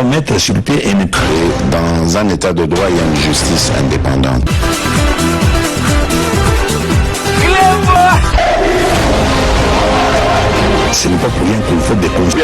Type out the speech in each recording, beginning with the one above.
doit mettre sur pied une dans un état de droit, il y a une justice indépendante. Ce n'est pas pour rien qu'il faut des conseils.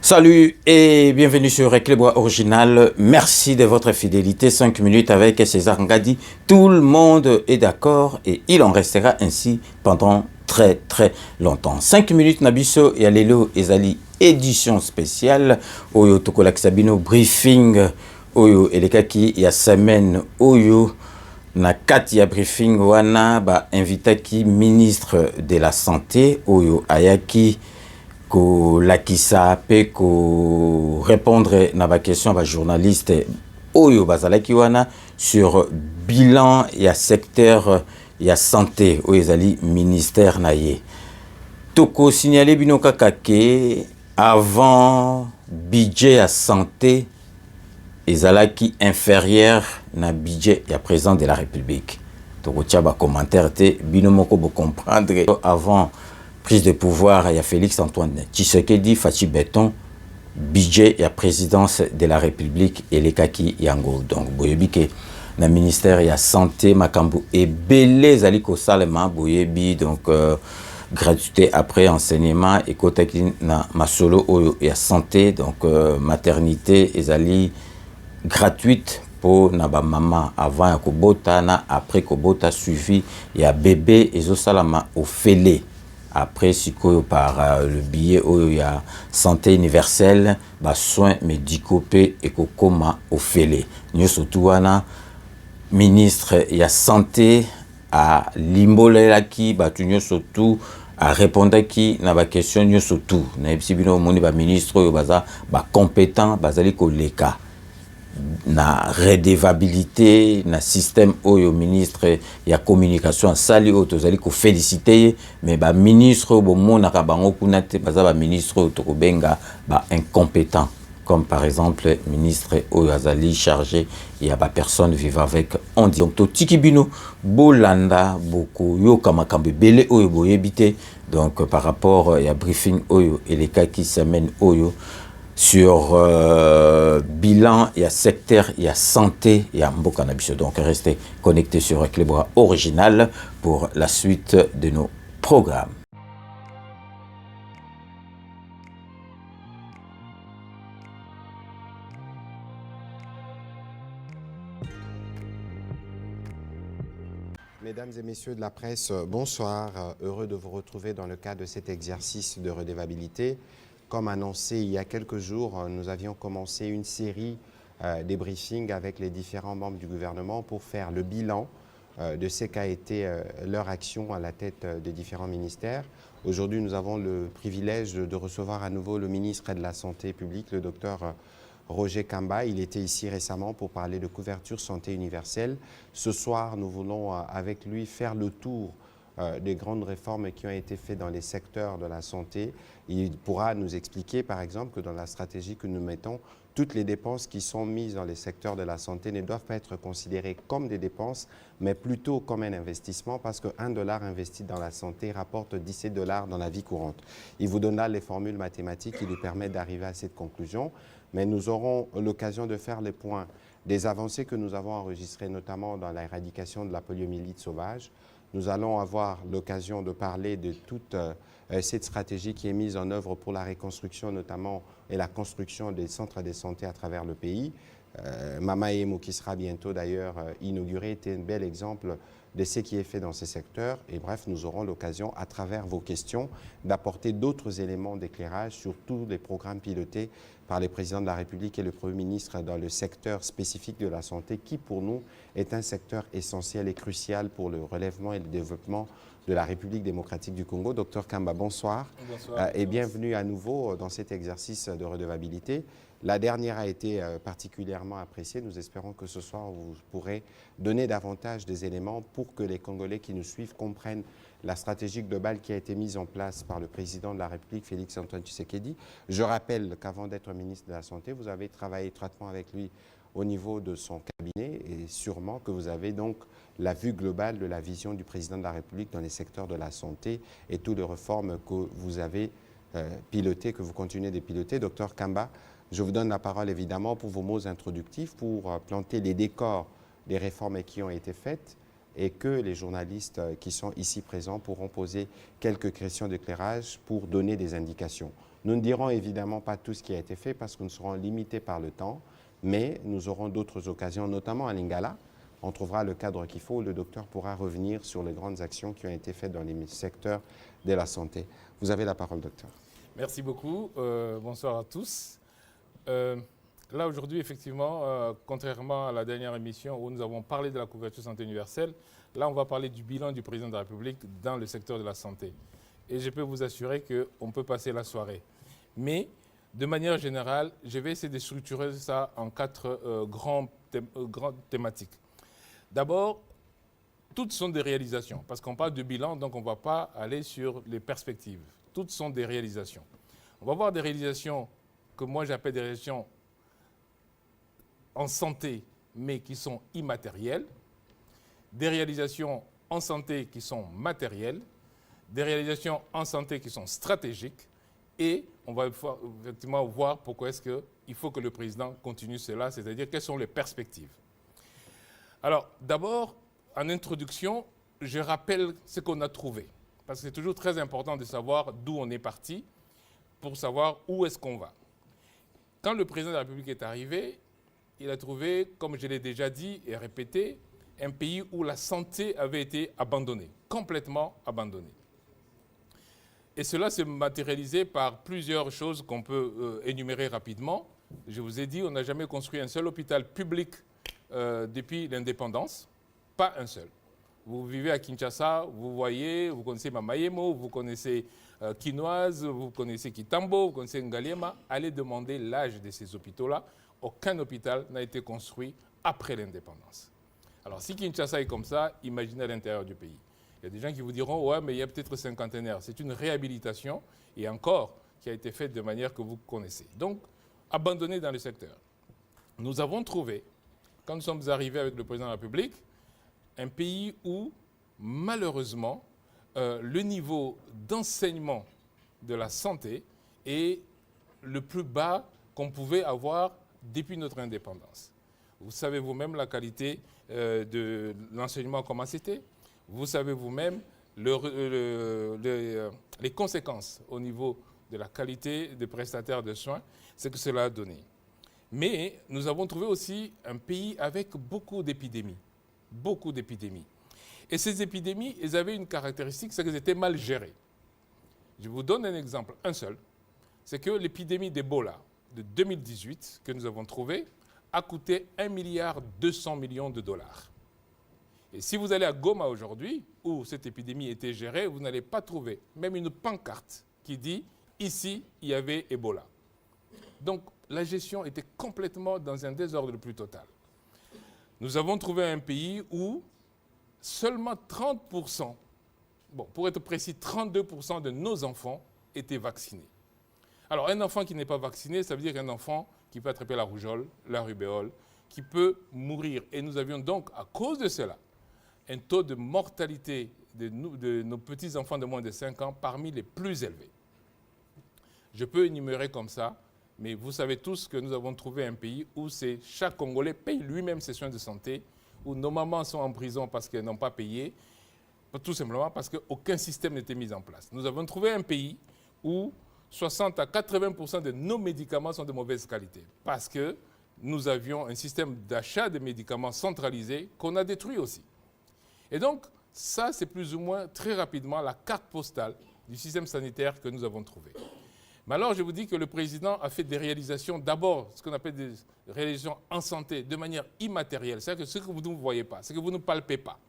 Salut et bienvenue sur Reclebois Original. Merci de votre fidélité. 5 minutes avec César Ngadi. Tout le monde est d'accord et il en restera ainsi pendant très longtemps. 5 minutes Nabiso et Alelo Ezali édition spéciale. Oyo Tokolak Sabino briefing. Oyo Elekaki ya semaine. Oyo na kati ya briefing wana ba invitaki ministre de la santé. Oyo Ayaki. Ko lakisa pe ko répondre na ba question ba journaliste oyo bazalaki wana sur bilan ya secteur ya santé oyo ezali ministère na ye toko signaler bino kaka ke avant budget ya santé ezalaki inférieur na budget ya président de la République toko tia ba commentaire te bino moko bo comprendre avant prise de pouvoir, il y a Félix Antoine Tshisekedi, Fachi Beton, budget, il y a présidence de la République et les Kaki Yango. Donc, boyebi ke na ministère, il y a santé, makambu et belé zaliko salema, boyebi, donc, gratuité après enseignement, et kotaki na masolo, il y a santé, donc, maternité, ezali gratuite pour naba maman avant ya kobota, na après kobota suivi, il y a bébé, ezo salama au félé. Après, par le billet où il y a santé universelle, soins médicaux et kokoma au félé. Nous surtout ministre il y a santé à l'imbolela qui nous surtout à répondre qui na ba question nous surtout. Na ibsibino moni ba ministre baza ba compétent bazali ko leka. Na redevabilité na système oyo ministre ya communication sali auto zali ko féliciter mais ba ministre bo mona ka bango kuna te baza ba ministre to benga ba incompétent comme par exemple ministre oyo azali chargé ya ba personne vivant avec on dit donc to tikibino bolanda boko yo kama kambe belé oyo boyebité donc par rapport ya briefing oyo et les cas qui semaine oyo sur bilan, il y a secteur, il y a santé, il y a Mboka Nabiso. Donc restez connectés sur Reclebois Original pour la suite de nos programmes. Mesdames et messieurs de la presse, bonsoir. Heureux de vous retrouver dans le cadre de cet exercice de redevabilité. Comme annoncé il y a quelques jours, nous avions commencé une série de briefings avec les différents membres du gouvernement pour faire le bilan de ce qu'a été leur action à la tête des différents ministères. Aujourd'hui, nous avons le privilège de recevoir à nouveau le ministre de la Santé publique, le docteur Roger Kamba. Il était ici récemment pour parler de couverture santé universelle. Ce soir, nous voulons avec lui faire le tour des grandes réformes qui ont été faites dans les secteurs de la santé. Il pourra nous expliquer, par exemple, que dans la stratégie que nous mettons, toutes les dépenses qui sont mises dans les secteurs de la santé ne doivent pas être considérées comme des dépenses, mais plutôt comme un investissement, parce qu'un dollar investi dans la santé rapporte 17 dollars dans la vie courante. Il vous donnera les formules mathématiques qui lui permettent d'arriver à cette conclusion, mais nous aurons l'occasion de faire les points des avancées que nous avons enregistrées, notamment dans l'éradication de la poliomyélite sauvage. Nous allons avoir l'occasion de parler de toute cette stratégie qui est mise en œuvre pour la reconstruction notamment et la construction des centres de santé à travers le pays. Mama Emo, qui sera bientôt d'ailleurs inauguré, était un bel exemple de ce qui est fait dans ces secteurs. Et bref, nous aurons l'occasion, à travers vos questions, d'apporter d'autres éléments d'éclairage sur tous les programmes pilotés par les présidents de la République et le Premier ministre dans le secteur spécifique de la santé, qui pour nous est un secteur essentiel et crucial pour le relèvement et le développement de la République démocratique du Congo. Docteur Kamba, bonsoir. Bonsoir. Et bienvenue à nouveau dans cet exercice de redevabilité. La dernière a été particulièrement appréciée. Nous espérons que ce soir, vous pourrez donner davantage des éléments pour que les Congolais qui nous suivent comprennent la stratégie globale qui a été mise en place par le président de la République, Félix-Antoine Tshisekedi. Je rappelle qu'avant d'être ministre de la Santé, vous avez travaillé étroitement avec lui au niveau de son cabinet et sûrement que vous avez donc la vue globale de la vision du président de la République dans les secteurs de la santé et toutes les réformes que vous avez pilotées, que vous continuez de piloter. Docteur Kamba, je vous donne la parole évidemment pour vos mots introductifs, pour planter les décors des réformes qui ont été faites et que les journalistes qui sont ici présents pourront poser quelques questions d'éclairage pour donner des indications. Nous ne dirons évidemment pas tout ce qui a été fait parce que nous serons limités par le temps, mais nous aurons d'autres occasions, notamment à Lingala. On trouvera le cadre qu'il faut, le docteur pourra revenir sur les grandes actions qui ont été faites dans les secteurs de la santé. Vous avez la parole, docteur. Merci beaucoup. Bonsoir à tous. Là, aujourd'hui, effectivement, contrairement à la dernière émission où nous avons parlé de la couverture santé universelle, là, on va parler du bilan du président de la République dans le secteur de la santé. Et je peux vous assurer qu'on peut passer la soirée. Mais, de manière générale, je vais essayer de structurer ça en quatre grandes thématiques. D'abord, toutes sont des réalisations, parce qu'on parle de bilan, donc on ne va pas aller sur les perspectives. Toutes sont des réalisations. On va voir des réalisations que moi j'appelle des réalisations en santé, mais qui sont immatérielles, des réalisations en santé qui sont matérielles, des réalisations en santé qui sont stratégiques, et on va effectivement voir pourquoi est-ce qu'il faut que le président continue cela, c'est-à-dire quelles sont les perspectives. Alors, d'abord, en introduction, je rappelle ce qu'on a trouvé, parce que c'est toujours très important de savoir d'où on est parti pour savoir où est-ce qu'on va. Quand le président de la République est arrivé, il a trouvé, comme je l'ai déjà dit et répété, un pays où la santé avait été abandonnée, complètement abandonnée. Et cela s'est matérialisé par plusieurs choses qu'on peut énumérer rapidement. Je vous ai dit, on n'a jamais construit un seul hôpital public depuis l'indépendance, pas un seul. Vous vivez à Kinshasa, vous voyez, vous connaissez Mamayemo, vous connaissez Kinoise, vous connaissez Kitambo, vous connaissez Ngaliema. Allez demander l'âge de ces hôpitaux-là. Aucun hôpital n'a été construit après l'indépendance. Alors si Kinshasa est comme ça, imaginez à l'intérieur du pays. Il y a des gens qui vous diront, ouais, mais il y a peut-être cinquantenaire. C'est une réhabilitation, et encore, qui a été faite de manière que vous connaissez. Donc, abandonné dans le secteur. Nous avons trouvé, quand nous sommes arrivés avec le président de la République, un pays où, malheureusement, le niveau d'enseignement de la santé est le plus bas qu'on pouvait avoir depuis notre indépendance. Vous savez vous-même la qualité de l'enseignement, comment c'était. Vous savez vous-même les conséquences au niveau de la qualité des prestataires de soins, ce que cela a donné. Mais nous avons trouvé aussi un pays avec beaucoup d'épidémies. Beaucoup d'épidémies. Et ces épidémies, elles avaient une caractéristique, c'est qu'elles étaient mal gérées. Je vous donne un exemple, un seul. C'est que l'épidémie d'Ebola de 2018, que nous avons trouvée, a coûté 1,2 milliard de dollars. Et si vous allez à Goma aujourd'hui, où cette épidémie était gérée, vous n'allez pas trouver même une pancarte qui dit « Ici, il y avait Ebola ». Donc, la gestion était complètement dans un désordre le plus total. Nous avons trouvé un pays où seulement 30%, bon, pour être précis, 32% de nos enfants étaient vaccinés. Alors, un enfant qui n'est pas vacciné, ça veut dire qu'un enfant qui peut attraper la rougeole, la rubéole, qui peut mourir. Et nous avions donc, à cause de cela, un taux de mortalité de nos petits-enfants de moins de 5 ans parmi les plus élevés. Je peux énumérer comme ça, mais vous savez tous que nous avons trouvé un pays où chaque Congolais paye lui-même ses soins de santé, où nos mamans sont en prison parce qu'elles n'ont pas payé, tout simplement parce qu'aucun système n'était mis en place. Nous avons trouvé un pays où 60 à 80% de nos médicaments sont de mauvaise qualité, parce que nous avions un système d'achat de médicaments centralisé qu'on a détruit aussi. Et donc, ça, c'est plus ou moins très rapidement la carte postale du système sanitaire que nous avons trouvé. Mais alors, je vous dis que le président a fait des réalisations, d'abord, ce qu'on appelle des réalisations en santé, de manière immatérielle. C'est-à-dire que ce que vous ne voyez pas, ce que vous ne palpez pas.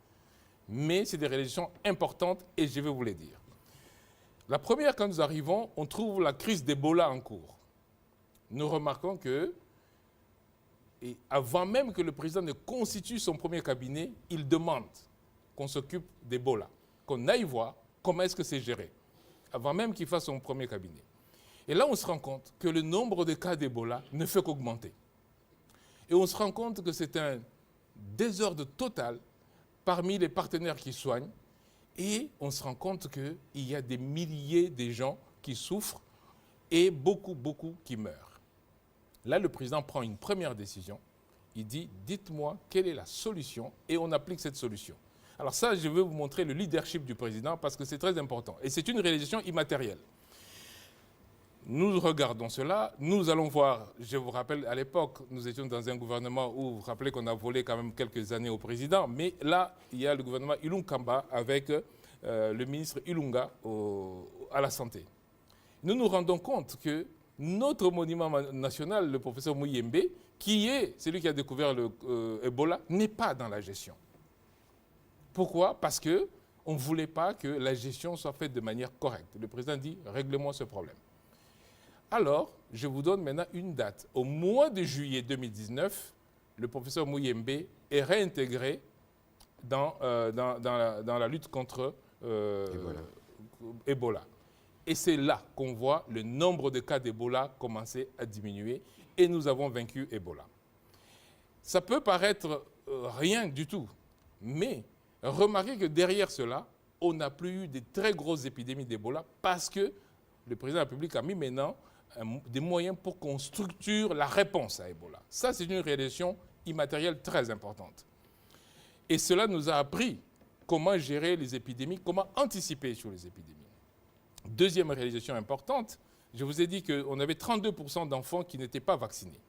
Mais c'est des réalisations importantes et je vais vous les dire. La première, quand nous arrivons, on trouve la crise d'Ebola en cours. nous remarquons que, et avant même que le président ne constitue son premier cabinet, il demande qu'on s'occupe d'Ebola, qu'on aille voir comment est-ce que c'est géré, avant même qu'il fasse son premier cabinet. Et là, on se rend compte que le nombre de cas d'Ebola ne fait qu'augmenter. Et on se rend compte que c'est un désordre total parmi les partenaires qui soignent. Et on se rend compte qu'il y a des milliers de gens qui souffrent et beaucoup qui meurent. Là, le président prend une première décision. Il dit, dites-moi quelle est la solution, et on applique cette solution. Alors ça, je vais vous montrer le leadership du président parce que c'est très important. Et c'est une réalisation immatérielle. Nous regardons cela, nous allons voir, je vous rappelle, à l'époque, nous étions dans un gouvernement où, vous vous rappelez qu'on a volé quand même quelques années au président, mais là, il y a le gouvernement Ilunkamba avec le ministre Ilunga à la santé. Nous nous rendons compte que notre monument national, le professeur Muyembe, qui est celui qui a découvert le Ebola, n'est pas dans la gestion. Pourquoi? Parce qu'on ne voulait pas que la gestion soit faite de manière correcte. Le président dit, règle-moi ce problème. Alors, je vous donne maintenant une date. Au mois de juillet 2019, le professeur Muyembe est réintégré dans la lutte contre Ebola. Et c'est là qu'on voit le nombre de cas d'Ebola commencer à diminuer et nous avons vaincu Ebola. Ça peut paraître rien du tout, mais remarquez que derrière cela, on n'a plus eu de très grosses épidémies d'Ebola parce que le président de la République a mis maintenant des moyens pour qu'on structure la réponse à Ebola. Ça, c'est une réalisation immatérielle très importante. Et cela nous a appris comment gérer les épidémies, comment anticiper sur les épidémies. Deuxième réalisation importante, je vous ai dit qu'on avait 32% d'enfants qui n'étaient pas vaccinés.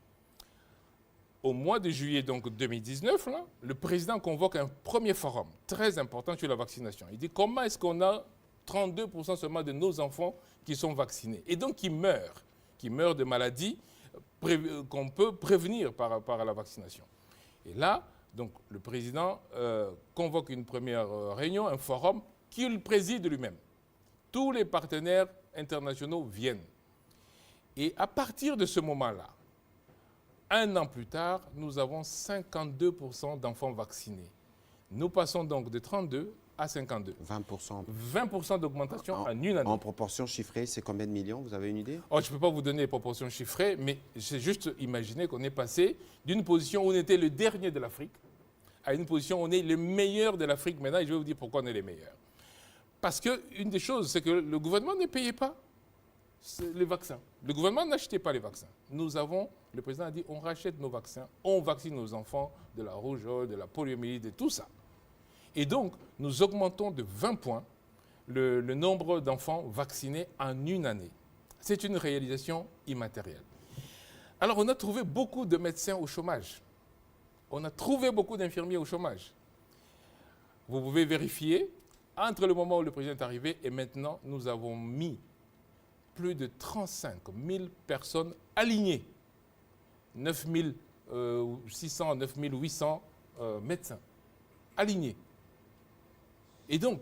Au mois de juillet donc 2019, là, le président convoque un premier forum très important sur la vaccination. Il dit comment est-ce qu'on a 32% seulement de nos enfants qui sont vaccinés et donc qui meurent de maladies qu'on peut prévenir par rapport à la vaccination. Et là, donc, le président convoque une première réunion, un forum qu'il préside lui-même. Tous les partenaires internationaux viennent. Et à partir de ce moment-là, un an plus tard, nous avons 52% d'enfants vaccinés. Nous passons donc de 32 à 52. 20%. 20% d'augmentation en une année. En proportion chiffrée, c'est combien de millions? Vous avez une idée? Oh, je ne peux pas vous donner les proportions chiffrées, mais c'est juste imaginer qu'on est passé d'une position où on était le dernier de l'Afrique à une position où on est le meilleur de l'Afrique maintenant. Et je vais vous dire pourquoi on est les meilleurs. Parce qu'une des choses, c'est que le gouvernement ne payait pas les vaccins. Le gouvernement n'achetait pas les vaccins. Le président a dit, on rachète nos vaccins, on vaccine nos enfants de la rougeole, de la poliomyélite, de tout ça. Et donc, nous augmentons de 20 points le nombre d'enfants vaccinés en une année. C'est une réalisation immatérielle. Alors, on a trouvé beaucoup de médecins au chômage. On a trouvé beaucoup d'infirmiers au chômage. Vous pouvez vérifier, entre le moment où le président est arrivé et maintenant, nous avons mis plus de 35 000 personnes alignées. 9 600, 9 800 médecins alignés. Et donc,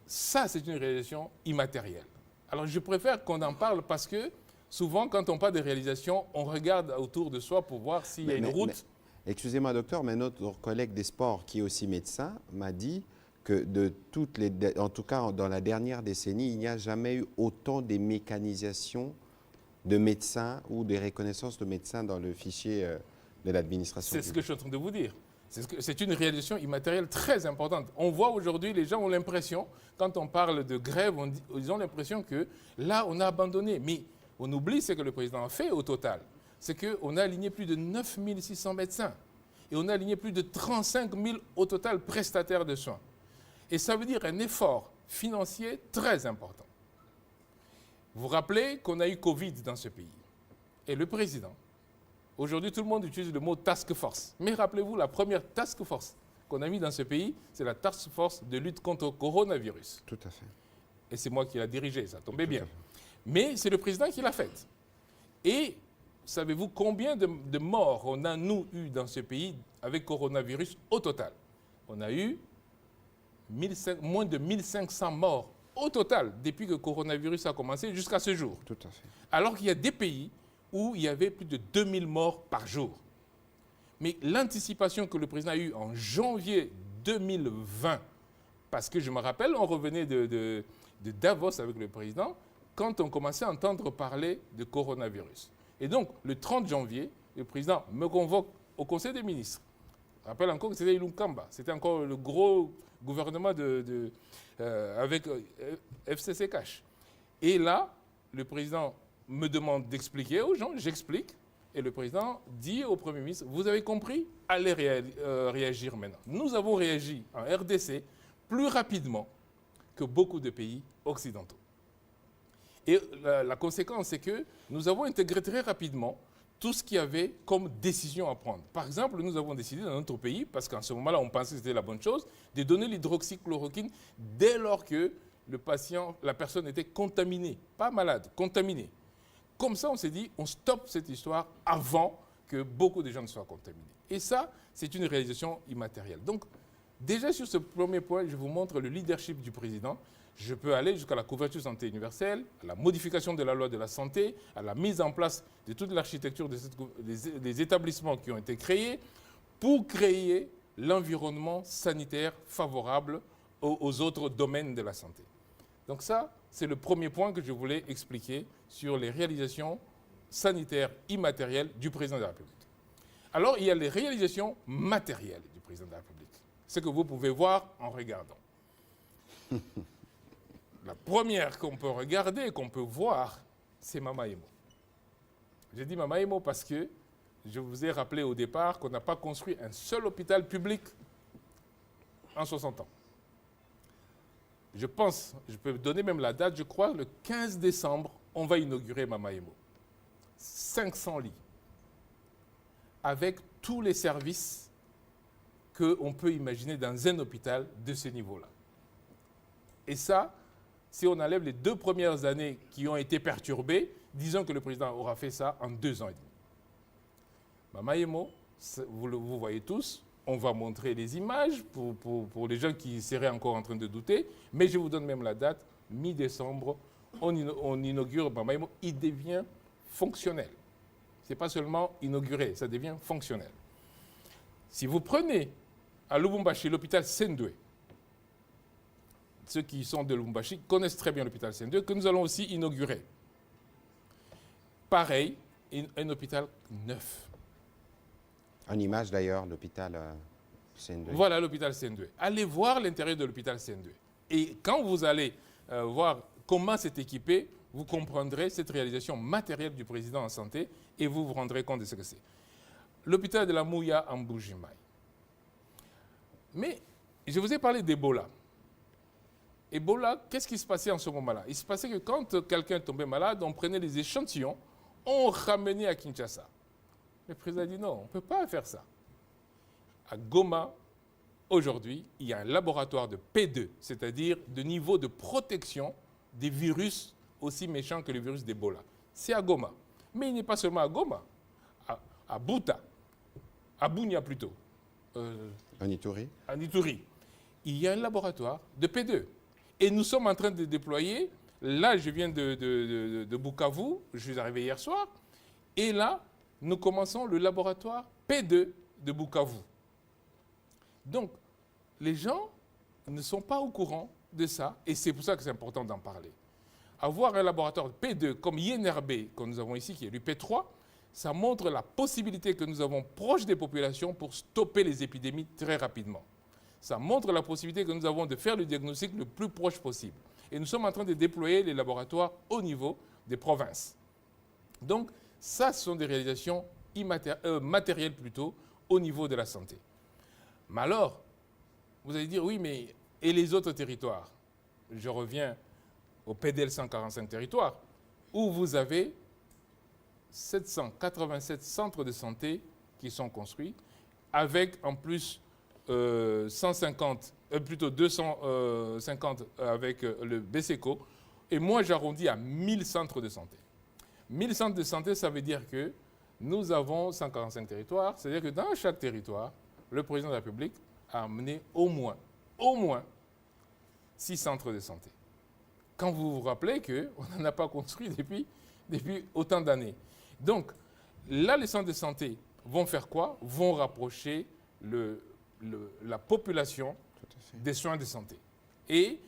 ça, c'est une réalisation immatérielle. Alors, je préfère qu'on en parle parce que souvent, quand on parle de réalisation, on regarde autour de soi pour voir s'il y a une route. Excusez-moi, docteur, mais notre collègue des sports, qui est aussi médecin, m'a dit que en tout cas, dans la dernière décennie, il n'y a jamais eu autant de mécanisation de médecins ou de reconnaissance de médecins dans le fichier de l'administration. C'est ce que je suis en train de vous dire. C'est une réalisation immatérielle très importante. On voit aujourd'hui, les gens ont l'impression, quand on parle de grève, ils ont l'impression que là, on a abandonné. Mais on oublie ce que le président a fait au total. C'est qu'on a aligné plus de 9 600 médecins. Et on a aligné plus de 35 000 au total prestataires de soins. Et ça veut dire un effort financier très important. Vous vous rappelez qu'on a eu Covid dans ce pays. Et le président, aujourd'hui tout le monde utilise le mot task force. Mais rappelez-vous, la première task force qu'on a mis dans ce pays, c'est la task force de lutte contre le coronavirus. Tout à fait. Et c'est moi qui l'ai dirigée, ça tombait bien. Mais c'est le président qui l'a faite. Et savez-vous combien de morts on a, nous, eu dans ce pays avec coronavirus au total? On a eu moins de 1500 morts au total depuis que le coronavirus a commencé jusqu'à ce jour. Tout à fait. Alors qu'il y a des pays où il y avait plus de 2000 morts par jour. Mais l'anticipation que le président a eue en janvier 2020, parce que je me rappelle, on revenait de Davos avec le président, quand on commençait à entendre parler de coronavirus. Et donc, le 30 janvier, le président me convoque au Conseil des ministres. Je rappelle encore que c'était Ilunkamba, c'était encore le gros gouvernement avec FCC Cash. Et là, le président me demande d'expliquer aux gens, j'explique, et le président dit au Premier ministre, vous avez compris, allez réagir maintenant. Nous avons réagi en RDC plus rapidement que beaucoup de pays occidentaux. Et la conséquence, c'est que nous avons intégré très rapidement tout ce qu'il y avait comme décision à prendre. Par exemple, nous avons décidé dans notre pays, parce qu'en ce moment-là, on pensait que c'était la bonne chose, de donner l'hydroxychloroquine dès lors que le patient, la personne était contaminée, pas malade, contaminée. Comme ça, on s'est dit, on stoppe cette histoire avant que beaucoup de gens ne soient contaminés. Et ça, c'est une réalisation immatérielle. Donc, déjà sur ce premier point, je vous montre le leadership du président. Je peux aller jusqu'à la couverture santé universelle, à la modification de la loi de la santé, à la mise en place de toute l'architecture des établissements qui ont été créés pour créer l'environnement sanitaire favorable aux autres domaines de la santé. Donc ça, c'est le premier point que je voulais expliquer sur les réalisations sanitaires immatérielles du président de la République. Alors, il y a les réalisations matérielles du président de la République. Ce que vous pouvez voir en regardant. La première qu'on peut regarder, qu'on peut voir, c'est Mama Emo. J'ai dit Mama Emo parce que je vous ai rappelé au départ qu'on n'a pas construit un seul hôpital public en 60 ans. Je pense, je peux donner même la date, je crois, le 15 décembre, on va inaugurer Mama Emo. 500 lits. Avec tous les services qu'on peut imaginer dans un hôpital de ce niveau-là. Et ça, si on enlève les 2 premières années qui ont été perturbées, disons que le président aura fait ça en 2 ans et demi. Mama Emo, vous voyez tous, on va montrer les images pour les gens qui seraient encore en train de douter, mais je vous donne même la date, mi-décembre, on inaugure Mama Emo, il devient fonctionnel. Ce n'est pas seulement inauguré, ça devient fonctionnel. Si vous prenez à Lubumbashi l'hôpital Sendwe, ceux qui sont de Lubumbashi connaissent très bien l'hôpital Sendwe, que nous allons aussi inaugurer. Pareil, un hôpital neuf. En image d'ailleurs, l'hôpital Sendwe. Voilà l'hôpital Sendwe. Allez voir l'intérieur de l'hôpital Sendwe. Et quand vous allez voir comment c'est équipé, vous comprendrez cette réalisation matérielle du président en santé et vous vous rendrez compte de ce que c'est. L'hôpital de la Mouya en Mbuji-Mayi. Mais je vous ai parlé d'Ebola. Ebola, qu'est-ce qui se passait en ce moment-là? Il se passait que quand quelqu'un tombait malade, on prenait les échantillons, on ramenait à Kinshasa. Le président a dit non, on ne peut pas faire ça. À Goma, aujourd'hui, il y a un laboratoire de P2, c'est-à-dire de niveau de protection des virus aussi méchants que le virus d'Ebola. C'est à Goma. Mais il n'est pas seulement à Goma, à Buta, à Bunia plutôt. En Ituri. En Ituri. Il y a un laboratoire de P2. Et nous sommes en train de déployer, là je viens de Bukavu, je suis arrivé hier soir, et là nous commençons le laboratoire P2 de Bukavu. Donc les gens ne sont pas au courant de ça, et c'est pour ça que c'est important d'en parler. Avoir un laboratoire P2 comme INRB, que nous avons ici, qui est l'UP3, ça montre la possibilité que nous avons proche des populations pour stopper les épidémies très rapidement. Ça montre la possibilité que nous avons de faire le diagnostic le plus proche possible. Et nous sommes en train de déployer les laboratoires au niveau des provinces. Donc, ça, ce sont des réalisations matérielles plutôt, au niveau de la santé. Mais alors, vous allez dire, oui, mais et les autres territoires? Je reviens au PDL 145 territoires, où vous avez 787 centres de santé qui sont construits, avec en plus 250 avec le BSECO, et moi j'arrondis à 1000 centres de santé. 1000 centres de santé, ça veut dire que nous avons 145 territoires, c'est-à-dire que dans chaque territoire, le président de la République a amené au moins 6 centres de santé. Quand vous vous rappelez qu'on n'en a pas construit depuis autant d'années. Donc, là, les centres de santé vont faire quoi? Vont rapprocher la population des soins de santé. Et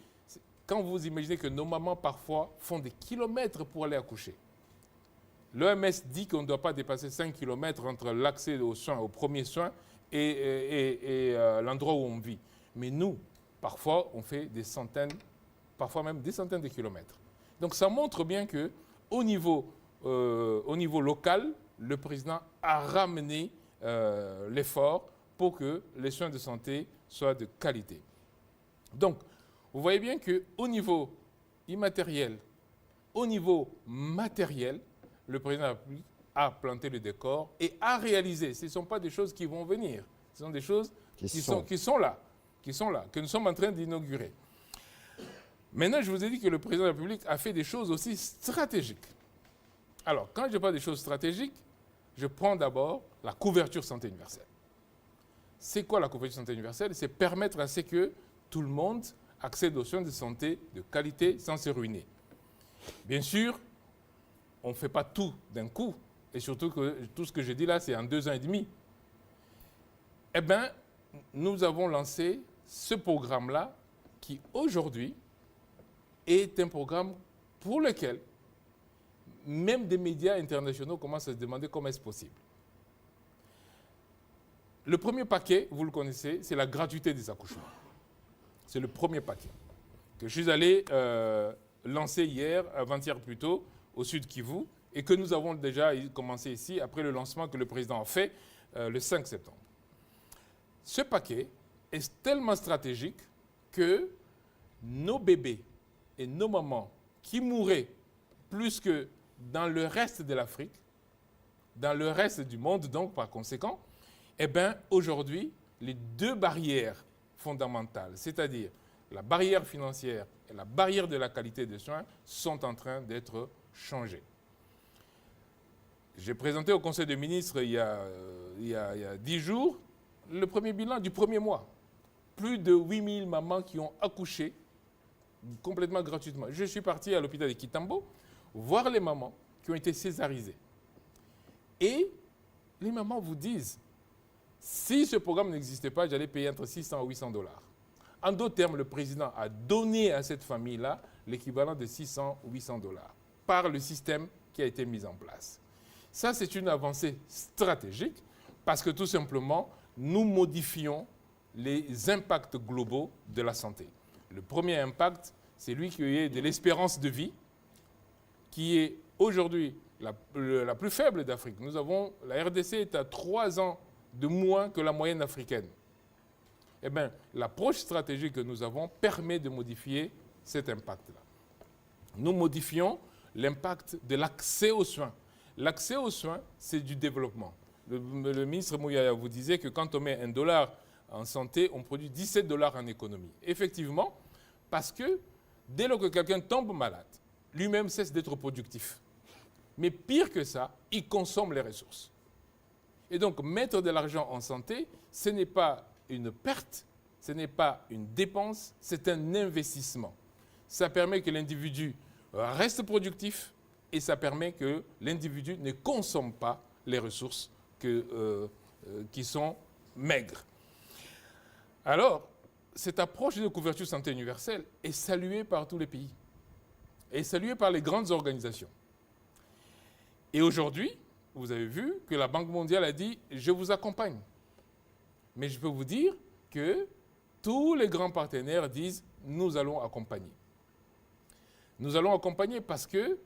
quand vous imaginez que nos mamans, parfois, font des kilomètres pour aller accoucher, l'OMS dit qu'on ne doit pas dépasser 5 kilomètres entre l'accès aux soins, aux premiers soins, et l'endroit où on vit. Mais nous, parfois, on fait des centaines, parfois même des centaines de kilomètres. Donc ça montre bien qu'au niveau local, le président a ramené l'effort pour que les soins de santé soient de qualité. Donc, vous voyez bien qu'au niveau immatériel, au niveau matériel, le président de la République a planté le décor et a réalisé. Ce ne sont pas des choses qui vont venir, ce sont des choses qui sont là, que nous sommes en train d'inaugurer. Maintenant, je vous ai dit que le président de la République a fait des choses aussi stratégiques. Alors, quand je parle des choses stratégiques, je prends d'abord la couverture santé universelle. C'est quoi la couverture santé universelle? C'est permettre à ce que tout le monde accède aux soins de santé de qualité sans se ruiner. Bien sûr, on ne fait pas tout d'un coup, et surtout que tout ce que je dis là, c'est en 2 ans et demi. Eh bien, nous avons lancé ce programme-là qui, aujourd'hui, est un programme pour lequel même des médias internationaux commencent à se demander comment est-ce possible. Le premier paquet, vous le connaissez, c'est la gratuité des accouchements. C'est le premier paquet que je suis allé lancer hier, avant-hier plutôt, au Sud Kivu, et que nous avons déjà commencé ici, après le lancement que le président a fait le 5 septembre. Ce paquet est tellement stratégique que nos bébés et nos mamans qui mourraient plus que dans le reste de l'Afrique, dans le reste du monde, donc par conséquent, eh bien aujourd'hui, les 2 barrières fondamentales, c'est-à-dire la barrière financière et la barrière de la qualité des soins, sont en train d'être changées. J'ai présenté au Conseil des ministres il y a 10 jours le premier bilan du premier mois. Plus de 8000 mamans qui ont accouché complètement gratuitement. Je suis parti à l'hôpital de Kitambo voir les mamans qui ont été césarisées. Et les mamans vous disent, si ce programme n'existait pas, j'allais payer entre 600 et 800 $. En d'autres termes, le président a donné à cette famille-là l'équivalent de 600 ou 800 $ par le système qui a été mis en place. Ça, c'est une avancée stratégique parce que tout simplement, nous modifions les impacts globaux de la santé. Le premier impact, c'est lui qui est de l'espérance de vie, qui est aujourd'hui la plus faible d'Afrique. La RDC est à 3 ans de moins que la moyenne africaine. Eh bien, l'approche stratégique que nous avons permet de modifier cet impact-là. Nous modifions l'impact de l'accès aux soins. L'accès aux soins, c'est du développement. Le ministre Mouyaya vous disait que quand on met $1 en santé, on produit 17 $ en économie. Effectivement, parce que dès lors que quelqu'un tombe malade, lui-même cesse d'être productif. Mais pire que ça, il consomme les ressources. Et donc, mettre de l'argent en santé, ce n'est pas une perte, ce n'est pas une dépense, c'est un investissement. Ça permet que l'individu reste productif et ça permet que l'individu ne consomme pas les ressources qui sont maigres. Alors, cette approche de couverture santé universelle est saluée par tous les pays, est saluée par les grandes organisations. Et aujourd'hui, vous avez vu que la Banque mondiale a dit « je vous accompagne ». Mais je peux vous dire que tous les grands partenaires disent « nous allons accompagner ». Nous allons accompagner parce que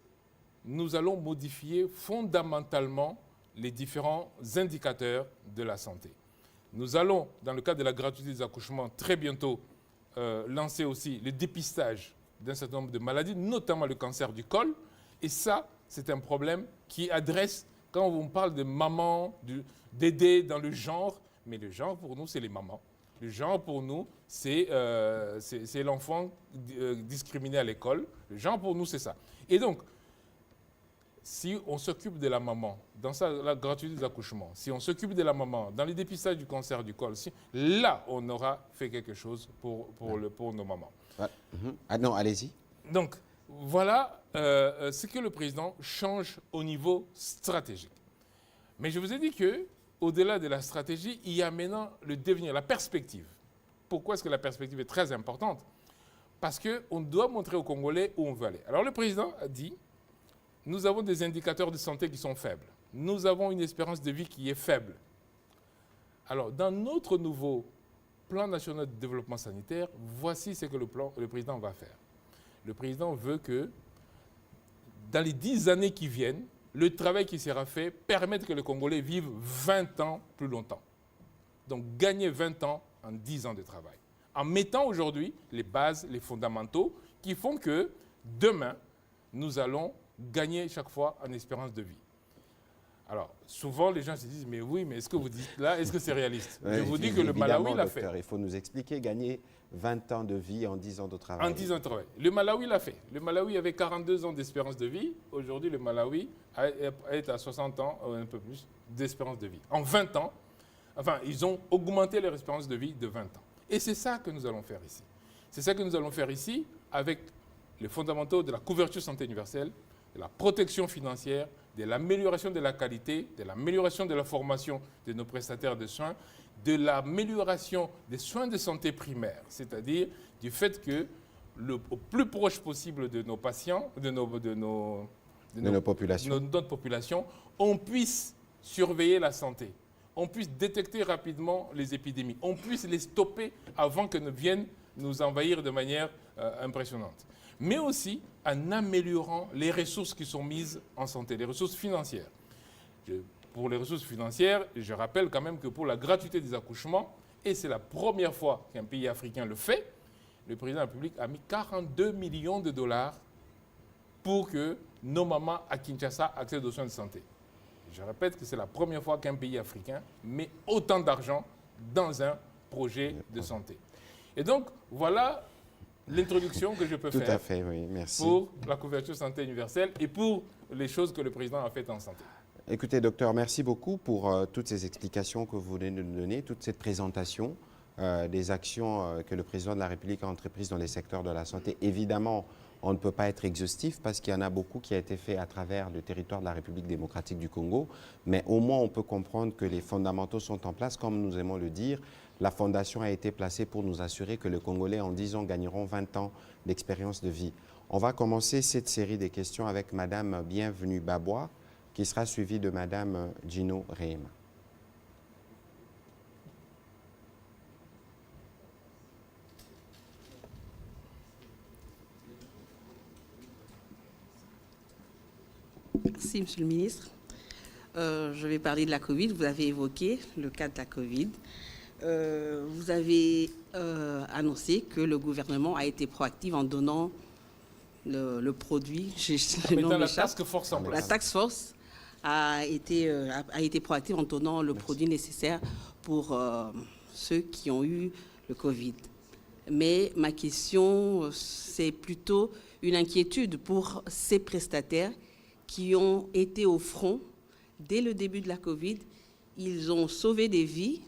nous allons modifier fondamentalement les différents indicateurs de la santé. Nous allons, dans le cadre de la gratuité des accouchements, très bientôt lancer aussi le dépistage d'un certain nombre de maladies, notamment le cancer du col. Et ça, c'est un problème qui adresse, quand on parle de maman, d'aider dans le genre, mais le genre pour nous, c'est les mamans. Le genre pour nous, c'est l'enfant discriminé à l'école. Le genre pour nous, c'est ça. Et donc, si on s'occupe de la maman dans la gratuité des accouchements, si on s'occupe de la maman dans le dépistage du cancer du col, là, on aura fait quelque chose pour nos mamans. Ah non, allez-y. Donc, voilà ce que le président change au niveau stratégique. Mais je vous ai dit qu'au-delà de la stratégie, il y a maintenant le devenir, la perspective. Pourquoi est-ce que la perspective est très importante? Parce qu'on doit montrer aux Congolais où on veut aller. Alors le président a dit, nous avons des indicateurs de santé qui sont faibles. Nous avons une espérance de vie qui est faible. Alors dans notre nouveau plan national de développement sanitaire, voici ce que le président va faire. Le président veut que dans les 10 années qui viennent, le travail qui sera fait permette que les Congolais vivent 20 ans plus longtemps. Donc gagner 20 ans en 10 ans de travail. En mettant aujourd'hui les bases, les fondamentaux qui font que demain, nous allons gagner chaque fois en espérance de vie. Alors, souvent les gens se disent, mais oui, mais est-ce que vous dites là, est-ce que c'est réaliste? Je vous dis que le Malawi l'a fait. Il faut nous expliquer, gagner 20 ans de vie en 10 ans de travail. En 10 ans de travail. Le Malawi l'a fait. Le Malawi avait 42 ans d'espérance de vie. Aujourd'hui, le Malawi est à 60 ans, un peu plus, d'espérance de vie. En 20 ans, enfin, ils ont augmenté leur espérance de vie de 20 ans. Et c'est ça que nous allons faire ici. C'est ça que nous allons faire ici avec les fondamentaux de la couverture santé universelle, de la protection financière, de l'amélioration de la qualité, de l'amélioration de la formation de nos prestataires de soins, de l'amélioration des soins de santé primaires, c'est-à-dire du fait que, au plus proche possible de nos patients, de notre population, on puisse surveiller la santé, on puisse détecter rapidement les épidémies, on puisse les stopper avant qu'elles ne viennent nous envahir de manière impressionnante. Mais aussi en améliorant les ressources qui sont mises en santé, les ressources financières. Pour les ressources financières, je rappelle quand même que pour la gratuité des accouchements, et c'est la première fois qu'un pays africain le fait, le président de la République a mis 42 millions de dollars pour que nos mamans à Kinshasa accèdent aux soins de santé. Je répète que c'est la première fois qu'un pays africain met autant d'argent dans un projet de santé. Et donc, voilà l'introduction que je peux faire Tout à fait, oui, merci. Pour la couverture santé universelle et pour les choses que le président a faites en santé. Écoutez, docteur, merci beaucoup pour toutes ces explications que vous venez de nous donner, toute cette présentation des actions que le président de la République a entreprises dans les secteurs de la santé. Évidemment, on ne peut pas être exhaustif parce qu'il y en a beaucoup qui a été fait à travers le territoire de la République démocratique du Congo, mais au moins on peut comprendre que les fondamentaux sont en place, comme nous aimons le dire. La fondation a été placée pour nous assurer que les Congolais, en 10 ans, gagneront 20 ans d'expérience de vie. On va commencer cette série de questions avec Madame Bienvenue Babois, qui sera suivie de Madame Gino Rehema. Merci, Monsieur le Ministre. Je vais parler de la Covid. Vous avez évoqué le cas de la Covid. Vous avez annoncé que le gouvernement a été proactif en donnant le produit. La task force en place. La task force a été proactive en donnant le produit nécessaire pour ceux qui ont eu le Covid. Mais ma question, c'est plutôt une inquiétude pour ces prestataires qui ont été au front dès le début de la Covid. Ils ont sauvé des vies,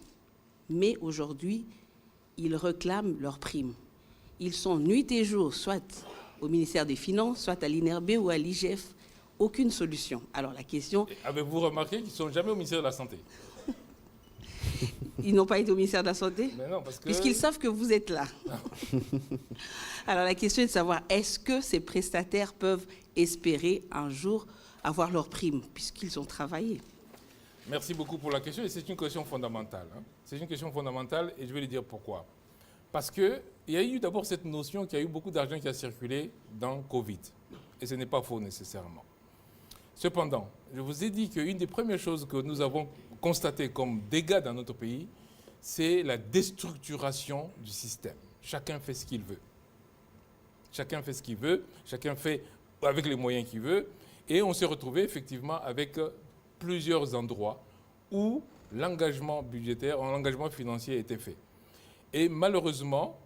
mais aujourd'hui, ils réclament leurs primes. Ils sont nuit et jour, soit au ministère des Finances, soit à l'INRB ou à l'IGF. Aucune solution. Alors la question... Avez-vous remarqué qu'ils ne sont jamais au ministère de la Santé? Ils n'ont pas été au ministère de la Santé? Mais non, parce que... Puisqu'ils savent que vous êtes là. Alors la question est de savoir, est-ce que ces prestataires peuvent espérer un jour avoir leur prime, puisqu'ils ont travaillé? Merci beaucoup pour la question, et c'est une question fondamentale. C'est une question fondamentale, et je vais lui dire pourquoi. Parce qu'il y a eu d'abord cette notion qu'il y a eu beaucoup d'argent qui a circulé dans Covid. Et ce n'est pas faux nécessairement. Cependant, je vous ai dit qu'une des premières choses que nous avons constatées comme dégâts dans notre pays, c'est la déstructuration du système. Chacun fait ce qu'il veut. Chacun fait ce qu'il veut, chacun fait avec les moyens qu'il veut. Et on s'est retrouvé effectivement avec plusieurs endroits où l'engagement budgétaire, l'engagement financier était fait. Et malheureusement,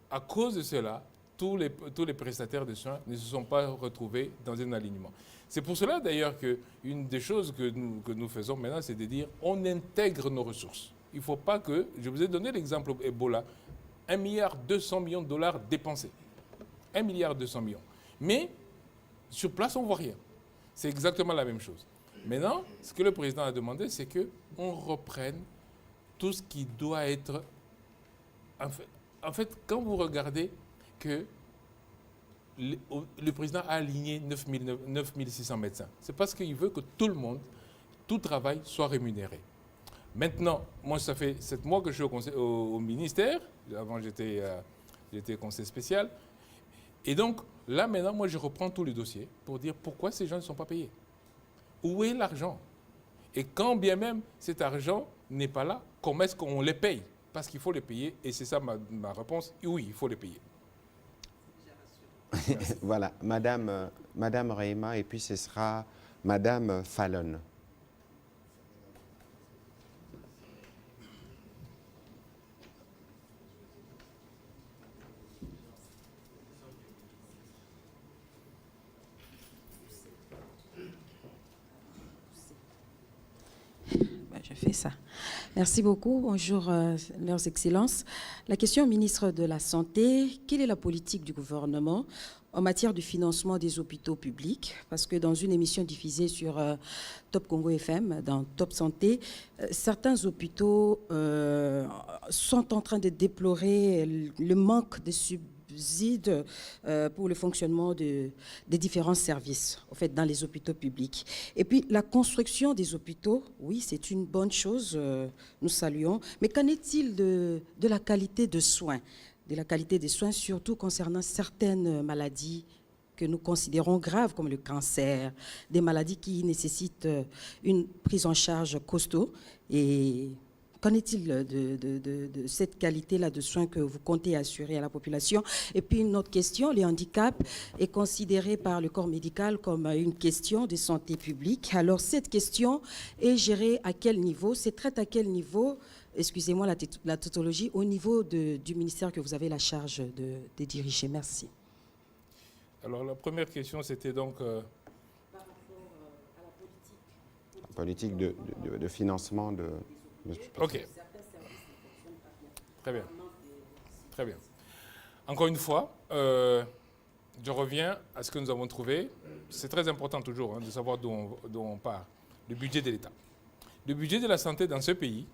à cause de cela, tous les prestataires de soins ne se sont pas retrouvés dans un alignement. C'est pour cela d'ailleurs qu'une des choses que nous faisons maintenant, c'est de dire on intègre nos ressources. Il ne faut pas que, je vous ai donné l'exemple Ebola, 1,2 milliard dépensés. 1,2 milliard. Mais Sur place, on ne voit rien. C'est exactement la même chose. Maintenant, ce que le président a demandé, c'est qu'on reprenne tout ce qui doit être... En fait, quand vous regardez que le président a aligné 9600 médecins, c'est parce qu'il veut que tout le monde, tout travail soit rémunéré. Maintenant, moi, ça fait 7 mois que je suis au ministère. Avant, j'étais conseiller spécial. Et donc, là, maintenant, moi, je reprends tous les dossiers pour dire pourquoi ces gens ne sont pas payés. Où est l'argent? Et quand bien même cet argent n'est pas là, comment est-ce qu'on les paye? Parce qu'il faut les payer. Et c'est ça ma réponse. Oui, il faut les payer. Voilà, Madame Rehema, et puis ce sera Madame Fallon. Je fais ça. Merci beaucoup. Bonjour, Leurs Excellences. La question au ministre de la Santé, quelle est la politique du gouvernement en matière de financement des hôpitaux publics? Parce que dans une émission diffusée sur Top Congo FM, dans Top Santé, certains hôpitaux sont en train de déplorer le manque de subventions pour le fonctionnement des différents services, en fait, dans les hôpitaux publics. Et puis, la construction des hôpitaux, oui, c'est une bonne chose, nous saluons, mais qu'en est-il de la qualité de soins? De la qualité des soins, surtout concernant certaines maladies que nous considérons graves, comme le cancer, des maladies qui nécessitent une prise en charge costaud. Et qu'en est-il de cette qualité-là de soins que vous comptez assurer à la population? Et puis une autre question, le handicap est considéré par le corps médical comme une question de santé publique. Alors cette question est gérée à quel niveau? C'est traité à quel niveau? Excusez-moi la tautologie, au niveau du ministère que vous avez la charge de diriger. Merci. Alors la première question, c'était donc... Par rapport à la Politique de financement de... Ok. Très bien. Très bien. Encore une fois, je reviens à ce que nous avons trouvé. C'est très important toujours de savoir d'où on part. Le budget de l'État. Le budget de la santé dans ce pays,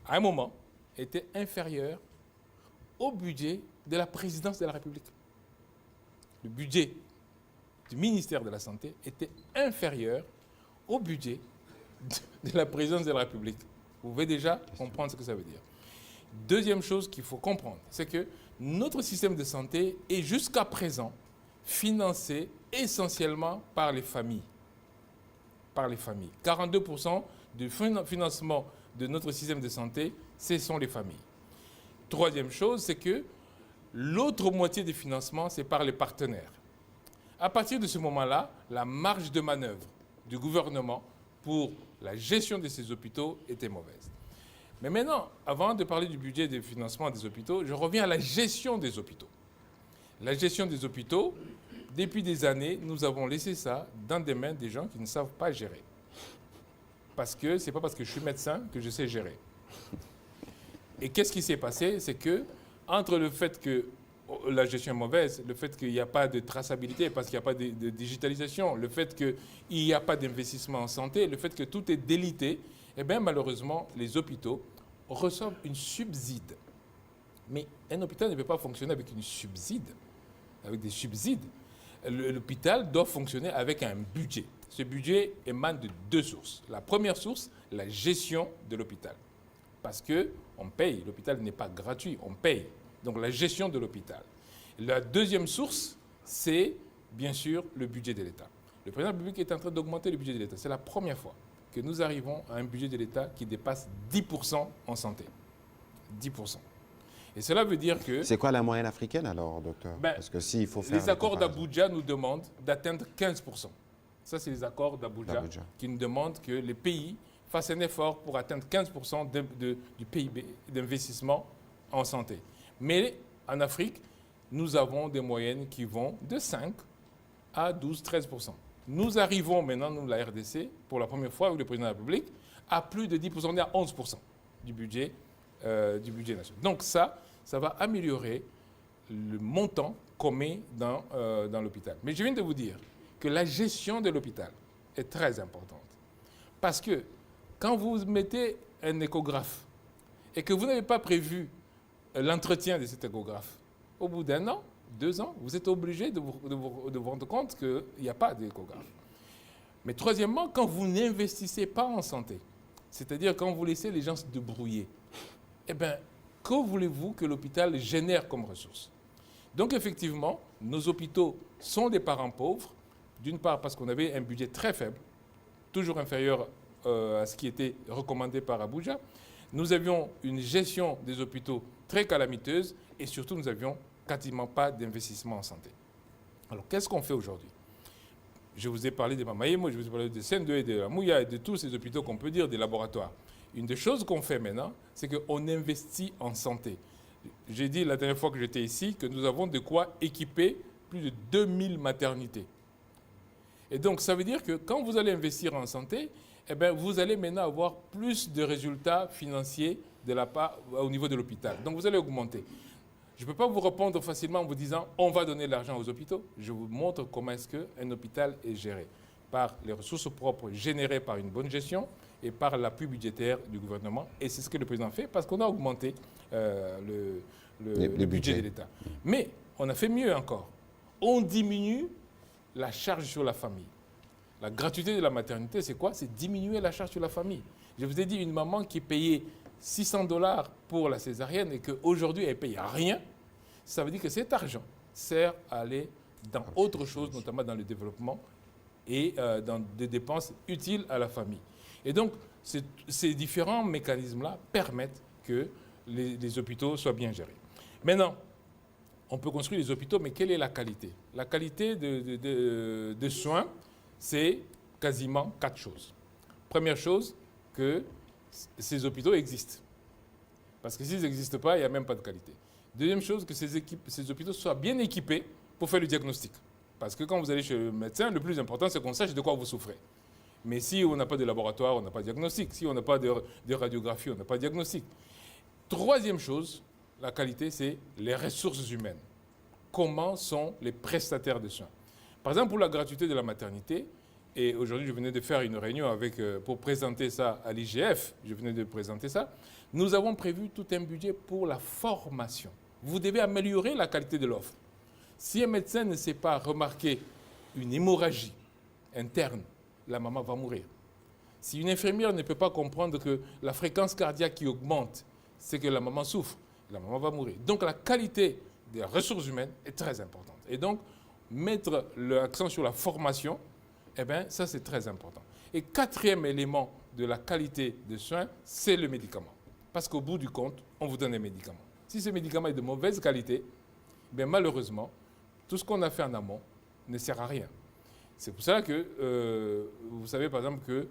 à un moment, était inférieur au budget de la présidence de la République. Le budget du ministère de la Santé était inférieur au budget de la présidence de la République. Vous pouvez déjà comprendre ce que ça veut dire. Deuxième chose qu'il faut comprendre, c'est que notre système de santé est jusqu'à présent financé essentiellement par les familles. Par les familles. 42% du financement de notre système de santé, ce sont les familles. Troisième chose, c'est que l'autre moitié du financement, c'est par les partenaires. À partir de ce moment-là, la marge de manœuvre du gouvernement pour la gestion de ces hôpitaux était mauvaise. Mais maintenant, avant de parler du budget de financement des hôpitaux, je reviens à la gestion des hôpitaux. La gestion des hôpitaux, depuis des années, nous avons laissé ça dans des mains des gens qui ne savent pas gérer. Parce que ce n'est pas parce que je suis médecin que je sais gérer. Et qu'est-ce qui s'est passé? C'est que, entre le fait que la gestion est mauvaise, le fait qu'il n'y a pas de traçabilité parce qu'il n'y a pas de digitalisation, le fait qu'il n'y a pas d'investissement en santé, le fait que tout est délité, eh bien malheureusement, les hôpitaux reçoivent une subside. Mais un hôpital ne peut pas fonctionner avec une subside, avec des subsides. L'hôpital doit fonctionner avec un budget. Ce budget émane de deux sources. La première source, la gestion de l'hôpital. Parce qu'on paye, l'hôpital n'est pas gratuit, on paye. Donc la gestion de l'hôpital. La deuxième source, c'est bien sûr le budget de l'État. Le président de la République est en train d'augmenter le budget de l'État. C'est la première fois que nous arrivons à un budget de l'État qui dépasse 10% en santé. 10%. Et cela veut dire que... C'est quoi la moyenne africaine alors, docteur? Parce que s'il faut faire... Les accords d'Abuja nous demandent d'atteindre 15%. Ça, c'est les accords d'Abuja qui nous demandent que les pays fassent un effort pour atteindre 15% du PIB d'investissement en santé. Mais en Afrique, nous avons des moyennes qui vont de 5 à 12-13%. Nous arrivons maintenant, nous, la RDC, pour la première fois avec le président de la République, à plus de 10%, on est à 11% du budget national. Donc ça va améliorer le montant qu'on met dans l'hôpital. Mais je viens de vous dire que la gestion de l'hôpital est très importante. Parce que quand vous mettez un échographe et que vous n'avez pas prévu l'entretien de cet échographe, au bout d'1 an, 2 ans, vous êtes obligé de vous rendre compte qu'il n'y a pas d'échographe. Mais troisièmement, quand vous n'investissez pas en santé, c'est-à-dire quand vous laissez les gens se débrouiller, eh bien, que voulez-vous que l'hôpital génère comme ressources? Donc effectivement, nos hôpitaux sont des parents pauvres, d'une part parce qu'on avait un budget très faible, toujours inférieur à ce qui était recommandé par Abuja. Nous avions une gestion des hôpitaux très calamiteuse et surtout nous n'avions quasiment pas d'investissement en santé. Alors qu'est-ce qu'on fait aujourd'hui? Je vous ai parlé de Mamaïmo, je vous ai parlé de Sendou et de la Mouya et de tous ces hôpitaux qu'on peut dire, des laboratoires. Une des choses qu'on fait maintenant, c'est qu'on investit en santé. J'ai dit la dernière fois que j'étais ici que nous avons de quoi équiper plus de 2000 maternités. Et donc, ça veut dire que quand vous allez investir en santé, eh bien, vous allez maintenant avoir plus de résultats financiers au niveau de l'hôpital. Donc, vous allez augmenter. Je ne peux pas vous répondre facilement en vous disant on va donner de l'argent aux hôpitaux. Je vous montre comment est-ce qu'un hôpital est géré. Par les ressources propres générées par une bonne gestion et par l'appui budgétaire du gouvernement. Et c'est ce que le président fait parce qu'on a augmenté le budget de l'État. Mais on a fait mieux encore. On diminue la charge sur la famille. La gratuité de la maternité, c'est quoi? C'est diminuer la charge sur la famille. Je vous ai dit, une maman qui payait $600 pour la césarienne et qu'aujourd'hui elle ne paye rien, ça veut dire que cet argent sert à aller dans autre chose, notamment dans le développement et dans des dépenses utiles à la famille. Et donc, ces différents mécanismes-là permettent que les hôpitaux soient bien gérés. Maintenant, on peut construire les hôpitaux, mais quelle est la qualité? La qualité de soins, c'est quasiment 4 choses. Première chose, que ces hôpitaux existent. Parce que s'ils n'existent pas, il n'y a même pas de qualité. Deuxième chose, que ces hôpitaux soient bien équipés pour faire le diagnostic. Parce que quand vous allez chez le médecin, le plus important, c'est qu'on sache de quoi vous souffrez. Mais si on n'a pas de laboratoire, on n'a pas de diagnostic. Si on n'a pas de radiographie, on n'a pas de diagnostic. Troisième chose, la qualité, c'est les ressources humaines. Comment sont les prestataires de soins? Par exemple, pour la gratuité de la maternité, et aujourd'hui, je venais de faire une réunion pour présenter ça à l'IGF, je venais de présenter ça, nous avons prévu tout un budget pour la formation. Vous devez améliorer la qualité de l'offre. Si un médecin ne sait pas remarquer une hémorragie interne, la maman va mourir. Si une infirmière ne peut pas comprendre que la fréquence cardiaque qui augmente, c'est que la maman souffre, la maman va mourir. Donc la qualité des ressources humaines est très importante. Et donc, mettre l'accent sur la formation, eh bien, ça c'est très important. Et quatrième élément de la qualité des soins, c'est le médicament. Parce qu'au bout du compte, on vous donne un médicament. Si ce médicament est de mauvaise qualité, eh bien, malheureusement, tout ce qu'on a fait en amont ne sert à rien. C'est pour ça que, vous savez par exemple que,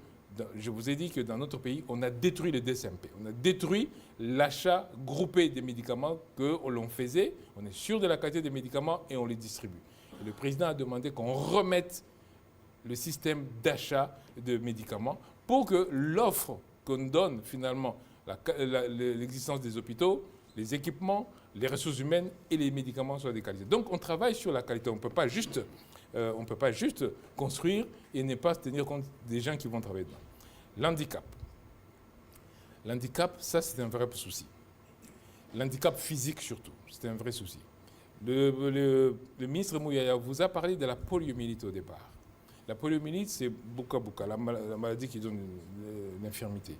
je vous ai dit que dans notre pays, on a détruit le DCMP. On a détruit l'achat groupé des médicaments que l'on faisait. On est sûr de la qualité des médicaments et on les distribue. Et le président a demandé qu'on remette le système d'achat de médicaments pour que l'offre qu'on donne finalement, l'existence des hôpitaux, les équipements, les ressources humaines et les médicaments soient de qualité. Donc on travaille sur la qualité. On ne peut pas juste construire et ne pas tenir compte des gens qui vont travailler dedans. L'handicap. L'handicap, ça c'est un vrai souci. L'handicap physique surtout, c'est un vrai souci. Le ministre Mouyaya vous a parlé de la poliomyélite au départ. La poliomyélite, c'est Buka-Buka, la maladie qui donne une infirmité.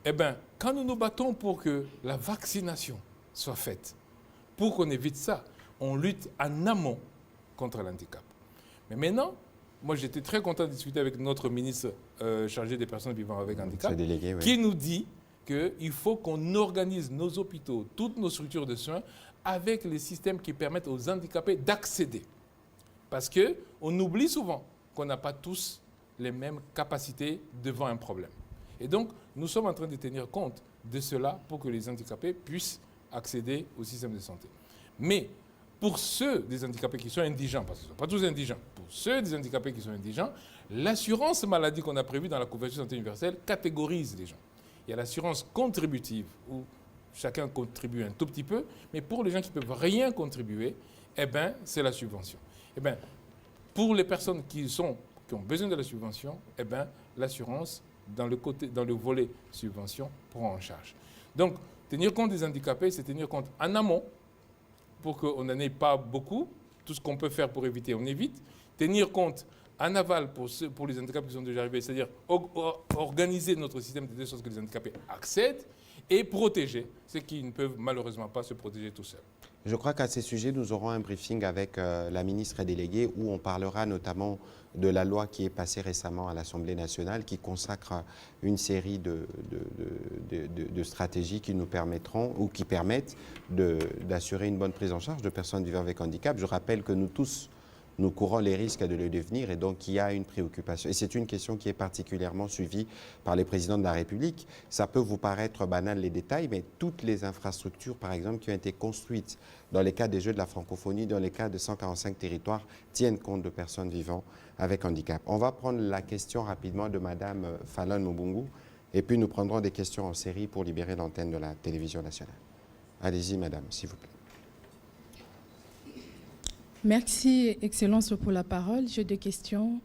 Eh bien, quand nous nous battons pour que la vaccination soit faite, pour qu'on évite ça, on lutte en amont contre l'handicap. Mais maintenant, moi j'étais très content de discuter avec notre ministre chargé des personnes vivant avec handicap, délégué, oui. qui nous dit qu'il faut qu'on organise nos hôpitaux, toutes nos structures de soins, avec les systèmes qui permettent aux handicapés d'accéder. Parce qu'on oublie souvent qu'on n'a pas tous les mêmes capacités devant un problème. Et donc, nous sommes en train de tenir compte de cela pour que les handicapés puissent accéder au système de santé. Mais pour ceux des handicapés qui sont indigents, parce qu'ils ne sont pas tous indigents, pour ceux des handicapés qui sont indigents, l'assurance maladie qu'on a prévue dans la couverture santé universelle catégorise les gens. Il y a l'assurance contributive, où chacun contribue un tout petit peu, mais pour les gens qui ne peuvent rien contribuer, eh bien, c'est la subvention. Eh bien, Pour les personnes qui ont besoin de la subvention, eh ben, l'assurance, dans le volet subvention, prend en charge. Donc, tenir compte des handicapés, c'est tenir compte en amont, pour qu'on n'en ait pas beaucoup. Tout ce qu'on peut faire pour éviter, on évite. Tenir compte en aval pour les handicapés qui sont déjà arrivés, c'est-à-dire organiser notre système de sorte que les handicapés accèdent, et protéger ceux qui ne peuvent malheureusement pas se protéger tout seuls. Je crois qu'à ces sujets, nous aurons un briefing avec la ministre déléguée où on parlera notamment de la loi qui est passée récemment à l'Assemblée nationale qui consacre une série de stratégies qui nous permettront ou qui permettent d'assurer une bonne prise en charge de personnes vivant avec handicap. Je rappelle que nous tous, nous courons les risques de le devenir et donc il y a une préoccupation. Et c'est une question qui est particulièrement suivie par les présidents de la République. Ça peut vous paraître banal les détails, mais toutes les infrastructures, par exemple, qui ont été construites dans les cas des Jeux de la francophonie, dans les cas de 145 territoires, tiennent compte de personnes vivant avec handicap. On va prendre la question rapidement de Madame Fallon Mubungu et puis nous prendrons des questions en série pour libérer l'antenne de la télévision nationale. Allez-y, Madame, s'il vous plaît. Merci, Excellence, pour la parole. J'ai deux questions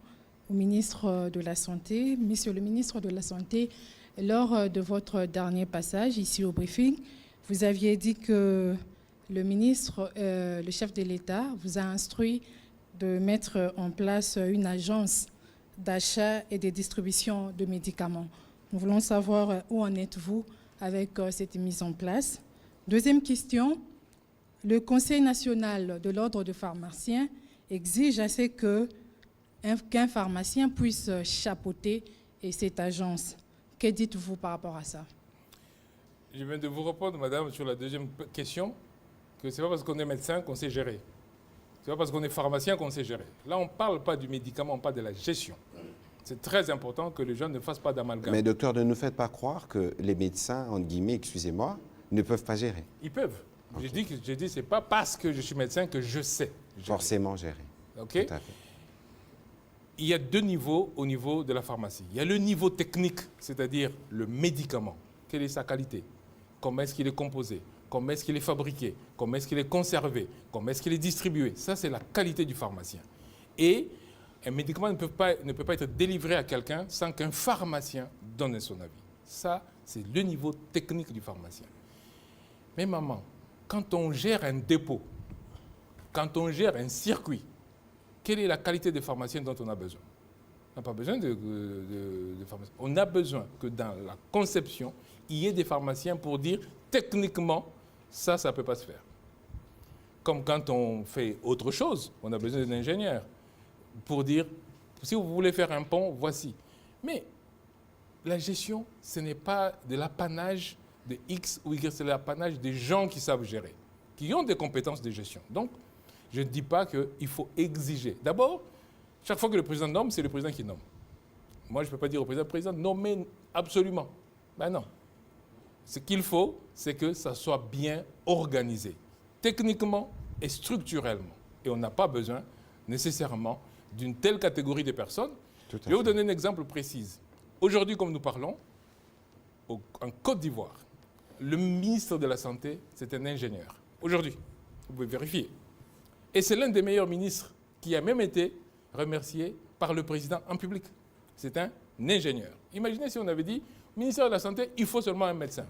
au ministre de la Santé. Monsieur le ministre de la Santé, lors de votre dernier passage ici au briefing, vous aviez dit que le ministre, le chef de l'État, vous a instruit de mettre en place une agence d'achat et de distribution de médicaments. Nous voulons savoir où en êtes-vous avec cette mise en place. Deuxième question. Le Conseil national de l'ordre des pharmaciens exige assez qu'un pharmacien puisse chapeauter cette agence. Que dites-vous par rapport à ça? Je viens de vous répondre, madame, sur la deuxième question, que ce n'est pas parce qu'on est médecin qu'on sait gérer. Ce n'est pas parce qu'on est pharmacien qu'on sait gérer. Là, on ne parle pas du médicament, on parle de la gestion. C'est très important que les gens ne fassent pas d'amalgame. Mais docteur, ne nous faites pas croire que les médecins, entre guillemets, excusez-moi, ne peuvent pas gérer. Ils peuvent. Okay. J'ai dit, ce n'est pas parce que je suis médecin que je sais gérer. Forcément gérer. Okay. Tout à fait. Il y a deux niveaux au niveau de la pharmacie. Il y a le niveau technique, c'est-à-dire le médicament. Quelle est sa qualité? Comment est-ce qu'il est composé? Comment est-ce qu'il est fabriqué? Comment est-ce qu'il est conservé? Comment est-ce qu'il est distribué? Ça, c'est la qualité du pharmacien. Et un médicament ne peut pas être délivré à quelqu'un sans qu'un pharmacien donne son avis. Ça, c'est le niveau technique du pharmacien. Mais maman, quand on gère un dépôt, quand on gère un circuit, quelle est la qualité de pharmacien dont on a besoin? On n'a pas besoin de pharmaciens. On a besoin que dans la conception, il y ait des pharmaciens pour dire techniquement, ça ne peut pas se faire. Comme quand on fait autre chose, on a besoin d'un ingénieur pour dire, si vous voulez faire un pont, voici. Mais la gestion, ce n'est pas de l'apanage de X ou Y, c'est l'apanage des gens qui savent gérer, qui ont des compétences de gestion. Donc, je ne dis pas qu'il faut exiger. D'abord, chaque fois que le président nomme, c'est le président qui nomme. Moi, je ne peux pas dire au président, nommez absolument. Ben non. Ce qu'il faut, c'est que ça soit bien organisé, techniquement et structurellement. Et on n'a pas besoin nécessairement d'une telle catégorie de personnes. Je vais vous donner un exemple précis. Aujourd'hui, comme nous parlons, en Côte d'Ivoire, le ministre de la Santé, c'est un ingénieur. Aujourd'hui, vous pouvez vérifier. Et c'est l'un des meilleurs ministres qui a même été remercié par le président en public. C'est un ingénieur. Imaginez si on avait dit, ministère de la Santé, il faut seulement un médecin.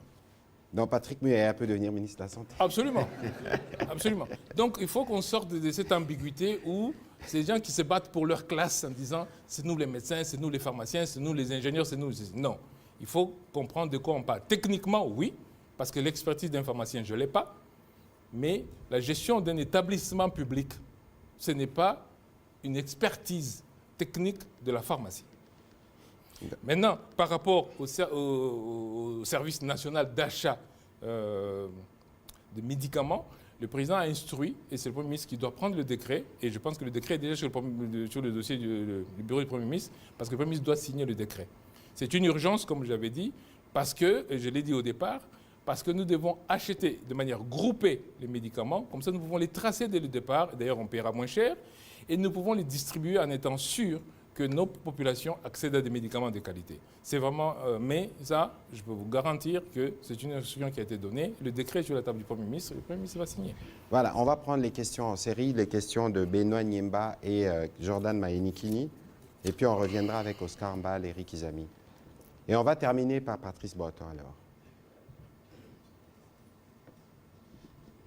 Donc Patrick Muyaya peut devenir ministre de la Santé. Absolument. Absolument. Donc il faut qu'on sorte de cette ambiguïté où ces gens qui se battent pour leur classe en disant, c'est nous les médecins, c'est nous les pharmaciens, c'est nous les ingénieurs, c'est nous... Non. Il faut comprendre de quoi on parle. Techniquement, oui, parce que l'expertise d'un pharmacien, je ne l'ai pas. Mais la gestion d'un établissement public, ce n'est pas une expertise technique de la pharmacie. Maintenant, par rapport au service national d'achat de médicaments, le président a instruit, et c'est le Premier ministre qui doit prendre le décret, et je pense que le décret est déjà sur le dossier du bureau du Premier ministre, parce que le Premier ministre doit signer le décret. C'est une urgence, comme j'avais dit, parce que, et je l'ai dit au départ, parce que nous devons acheter de manière groupée les médicaments, comme ça nous pouvons les tracer dès le départ, d'ailleurs on paiera moins cher, et nous pouvons les distribuer en étant sûrs que nos populations accèdent à des médicaments de qualité. C'est vraiment... mais ça, je peux vous garantir que c'est une instruction qui a été donnée. Le décret est sur la table du Premier ministre. Le Premier ministre va signer. Voilà, on va prendre les questions en série, les questions de Benoît Niemba et Jordan Mahenikini. Et puis on reviendra avec Oscar Mbal et Eric Izami. Et on va terminer par Patrice Boiton alors.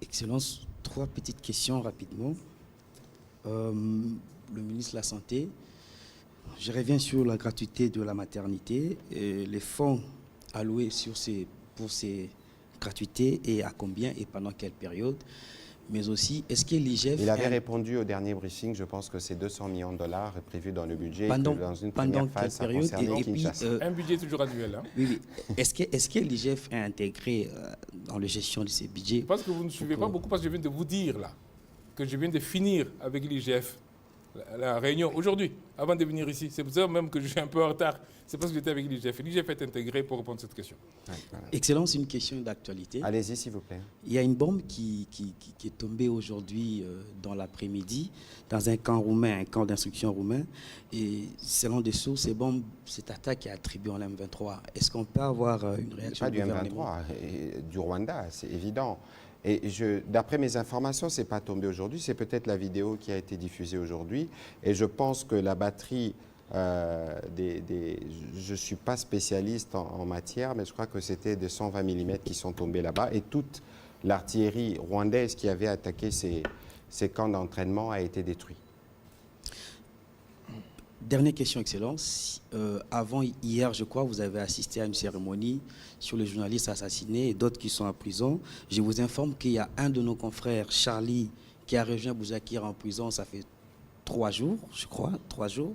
Excellence, 3 petites questions rapidement. Le ministre de la Santé, je reviens sur la gratuité de la maternité. Les fonds alloués pour ces gratuités et à combien et pendant quelle période? Mais aussi, est-ce que l'IGF... Il avait répondu au dernier briefing, je pense que c'est 200 millions de dollars prévus dans le budget. Pendant, et que dans une première phase, ça concernait Kinshasa. Un budget toujours annuel. Hein. Oui. Est-ce que l'IGF est intégré dans la gestion de ces budgets? Je pense que vous ne suivez pas beaucoup parce que je viens de vous dire là, que je viens de finir avec l'IGF, la réunion aujourd'hui, avant de venir ici. C'est pour ça même que je suis un peu en retard. C'est parce que j'étais avec l'IGF. L'IGF est intégré pour répondre à cette question. Ouais, voilà. Excellence, une question d'actualité. Allez-y, s'il vous plaît. Il y a une bombe qui est tombée aujourd'hui dans l'après-midi dans un camp roumain, un camp d'instruction roumain. Et selon des sources, cette attaque est attribuée à l'M23. Est-ce qu'on peut avoir une réaction Pas du du gouvernement? M23, du Rwanda, c'est évident. Et d'après mes informations, ce n'est pas tombé aujourd'hui, c'est peut-être la vidéo qui a été diffusée aujourd'hui. Et je pense que la batterie, je ne suis pas spécialiste en matière, mais je crois que c'était des 120 mm qui sont tombés là-bas. Et toute l'artillerie rwandaise qui avait attaqué ces camps d'entraînement a été détruite. Dernière question, Excellence. Avant hier, je crois, vous avez assisté à une cérémonie sur les journalistes assassinés et d'autres qui sont en prison. Je vous informe qu'il y a un de nos confrères, Charlie, qui a rejoint Bouzakir en prison, ça fait 3 jours, je crois, 3 jours.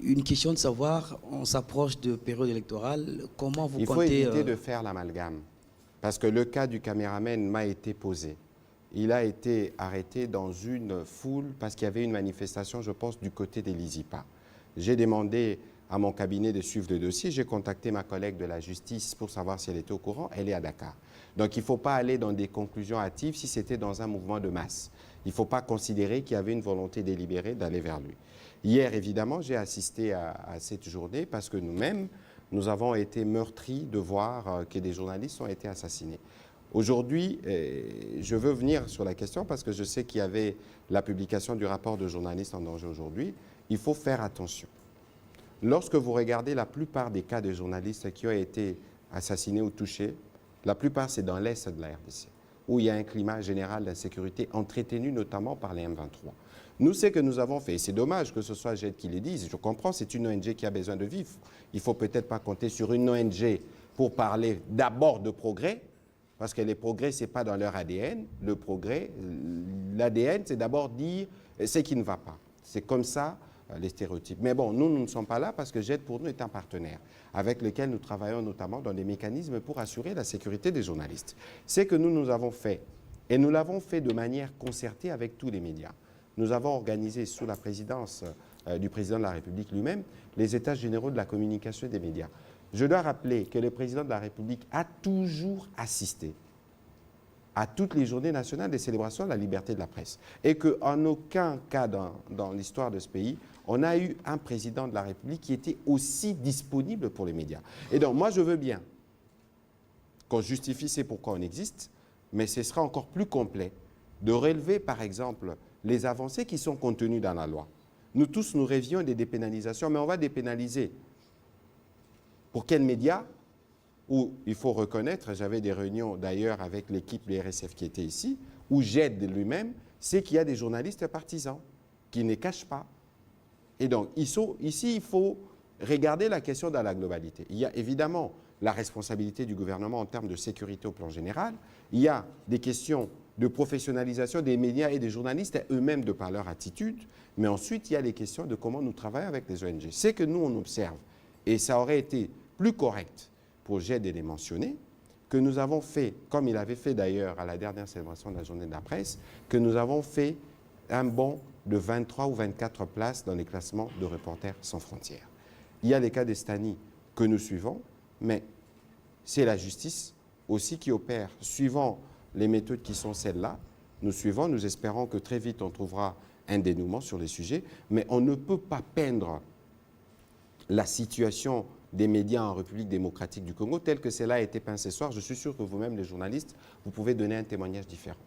Une question de savoir, on s'approche de période électorale, comment vous comptez... Il faut éviter de faire l'amalgame, parce que le cas du caméraman m'a été posé. Il a été arrêté dans une foule parce qu'il y avait une manifestation, je pense, du côté des Lizipa. J'ai demandé à mon cabinet de suivre le dossier. J'ai contacté ma collègue de la justice pour savoir si elle était au courant. Elle est à Dakar. Donc, il ne faut pas aller dans des conclusions hâtives si c'était dans un mouvement de masse. Il ne faut pas considérer qu'il y avait une volonté délibérée d'aller vers lui. Hier, évidemment, j'ai assisté à cette journée parce que nous-mêmes, nous avons été meurtris de voir que des journalistes ont été assassinés. Aujourd'hui, je veux venir sur la question parce que je sais qu'il y avait la publication du rapport de journalistes en danger aujourd'hui. Il faut faire attention. Lorsque vous regardez la plupart des cas de journalistes qui ont été assassinés ou touchés, la plupart c'est dans l'est de la RDC, où il y a un climat général d'insécurité entretenu notamment par les M23. Nous, ce que nous avons fait, et c'est dommage que ce soit GED qui le dise, je comprends, c'est une ONG qui a besoin de vivre. Il ne faut peut-être pas compter sur une ONG pour parler d'abord de progrès, parce que les progrès, ce n'est pas dans leur ADN. Le progrès, l'ADN, c'est d'abord dire ce qui ne va pas. C'est comme ça les stéréotypes. Mais bon, nous ne sommes pas là parce que GED, pour nous, est un partenaire avec lequel nous travaillons notamment dans des mécanismes pour assurer la sécurité des journalistes. C'est que nous avons fait, et nous l'avons fait de manière concertée avec tous les médias. Nous avons organisé sous la présidence du président de la République lui-même les états généraux de la communication et des médias. Je dois rappeler que le président de la République a toujours assisté à toutes les journées nationales des célébrations de la liberté de la presse. Et qu'en aucun cas dans l'histoire de ce pays, on a eu un président de la République qui était aussi disponible pour les médias. Et donc, moi, je veux bien qu'on justifie c'est pourquoi on existe, mais ce sera encore plus complet de relever, par exemple, les avancées qui sont contenues dans la loi. Nous tous, nous rêvions des dépénalisations, mais on va dépénaliser. Pour quels médias? Où il faut reconnaître, j'avais des réunions d'ailleurs avec l'équipe de RSF qui était ici, où j'aide lui-même, c'est qu'il y a des journalistes partisans qui ne cachent pas. Et donc, ici, il faut regarder la question dans la globalité. Il y a évidemment la responsabilité du gouvernement en termes de sécurité au plan général. Il y a des questions de professionnalisation des médias et des journalistes eux-mêmes de par leur attitude. Mais ensuite, il y a les questions de comment nous travaillons avec les ONG. C'est que nous, on observe, et ça aurait été plus correct pour GED de les mentionner, que nous avons fait, comme il avait fait d'ailleurs à la dernière célébration de la journée de la presse, que nous avons fait un bond de 23 ou 24 places dans les classements de Reporters sans frontières. Il y a les cas d'Estanie que nous suivons, mais c'est la justice aussi qui opère, suivant les méthodes qui sont celles-là. Nous suivons, nous espérons que très vite on trouvera un dénouement sur les sujets, mais on ne peut pas peindre la situation des médias en République démocratique du Congo, tel que cela a été peint ce soir, je suis sûr que vous-même, les journalistes, vous pouvez donner un témoignage différent.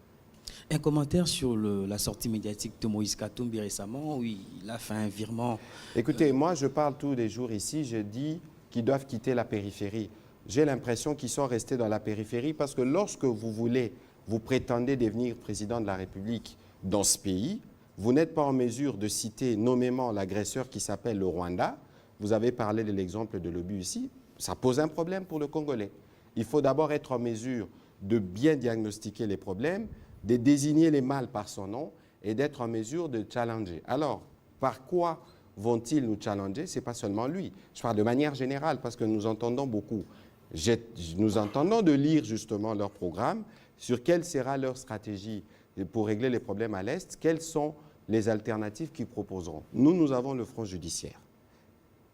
Un commentaire sur la sortie médiatique de Moïse Katumbi récemment, où il a fait un virement. Écoutez, moi je parle tous les jours ici, je dis qu'ils doivent quitter la périphérie. J'ai l'impression qu'ils sont restés dans la périphérie parce que lorsque vous prétendez devenir président de la République dans ce pays, vous n'êtes pas en mesure de citer nommément l'agresseur qui s'appelle le Rwanda. Vous avez parlé de l'exemple de l'obus ici. Ça pose un problème pour le Congolais. Il faut d'abord être en mesure de bien diagnostiquer les problèmes, de désigner les mal par son nom et d'être en mesure de challenger. Alors, par quoi vont-ils nous challenger? Ce n'est pas seulement lui. Je parle de manière générale parce que nous entendons beaucoup. Nous entendons de lire justement leur programme, sur quelle sera leur stratégie pour régler les problèmes à l'Est, quelles sont les alternatives qu'ils proposeront. Nous avons le front judiciaire,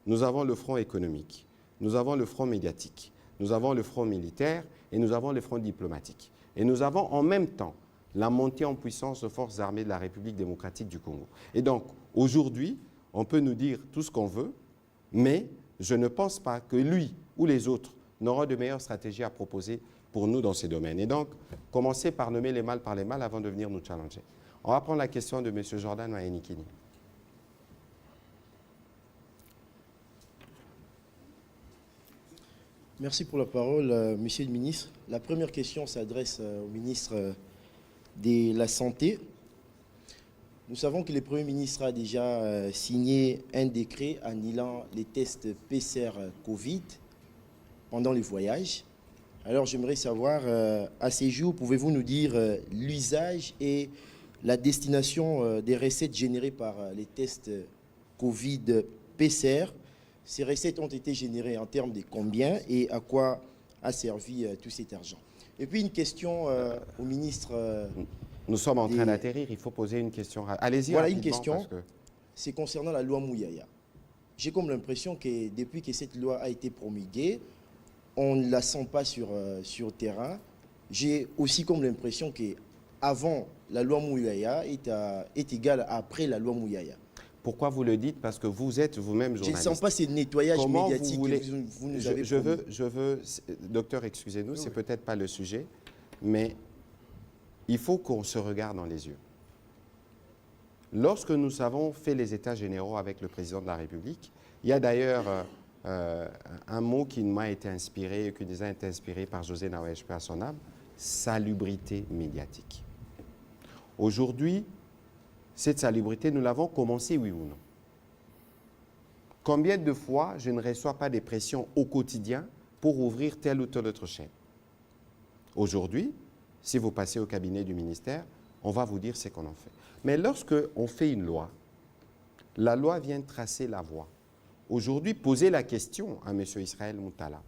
nous avons le front économique, nous avons le front médiatique, nous avons le front militaire et nous avons le front diplomatique. Et nous avons en même temps la montée en puissance des forces armées de la République démocratique du Congo. Et donc, aujourd'hui, on peut nous dire tout ce qu'on veut, mais je ne pense pas que lui ou les autres n'auront de meilleures stratégies à proposer pour nous dans ces domaines. Et donc, commencez par nommer les mal par les mal avant de venir nous challenger. On va prendre la question de M. Jordan Mahenikini. Merci pour la parole, Monsieur le ministre. La première question s'adresse au ministre de la Santé. Nous savons que le Premier ministre a déjà signé un décret annulant les tests PCR Covid pendant les voyages. Alors j'aimerais savoir, à ces jours, pouvez-vous nous dire l'usage et la destination des recettes générées par les tests Covid PCR? Ces recettes ont été générées en termes de combien et à quoi a servi tout cet argent? Et puis une question au ministre... Nous sommes en train d'atterrir, il faut poser une question. Allez-y. Voilà une question, c'est concernant la loi Mouyaya. J'ai comme l'impression que depuis que cette loi a été promulguée, on ne la sent pas sur le terrain. J'ai aussi comme l'impression qu'avant la loi Mouyaya est égale à après la loi Mouyaya. Pourquoi vous le dites? Parce que vous êtes vous-même journaliste. Je ne sens pas ce nettoyage médiatique que vous nous avez promis. Je veux, docteur, excusez-nous, c'est peut-être pas le sujet, mais il faut qu'on se regarde dans les yeux. Lorsque nous avons fait les états généraux avec le président de la République, il y a d'ailleurs un mot qui m'a été inspiré, qui nous a été inspiré par José Naouèche, à son âme, salubrité médiatique. Aujourd'hui, cette salubrité, nous l'avons commencé, oui ou non? Combien de fois je ne reçois pas des pressions au quotidien pour ouvrir telle ou telle autre chaîne? Aujourd'hui, si vous passez au cabinet du ministère, on va vous dire ce qu'on en fait. Mais lorsque on fait une loi, la loi vient tracer la voie. Aujourd'hui, posez la question à M. Israël Moutala,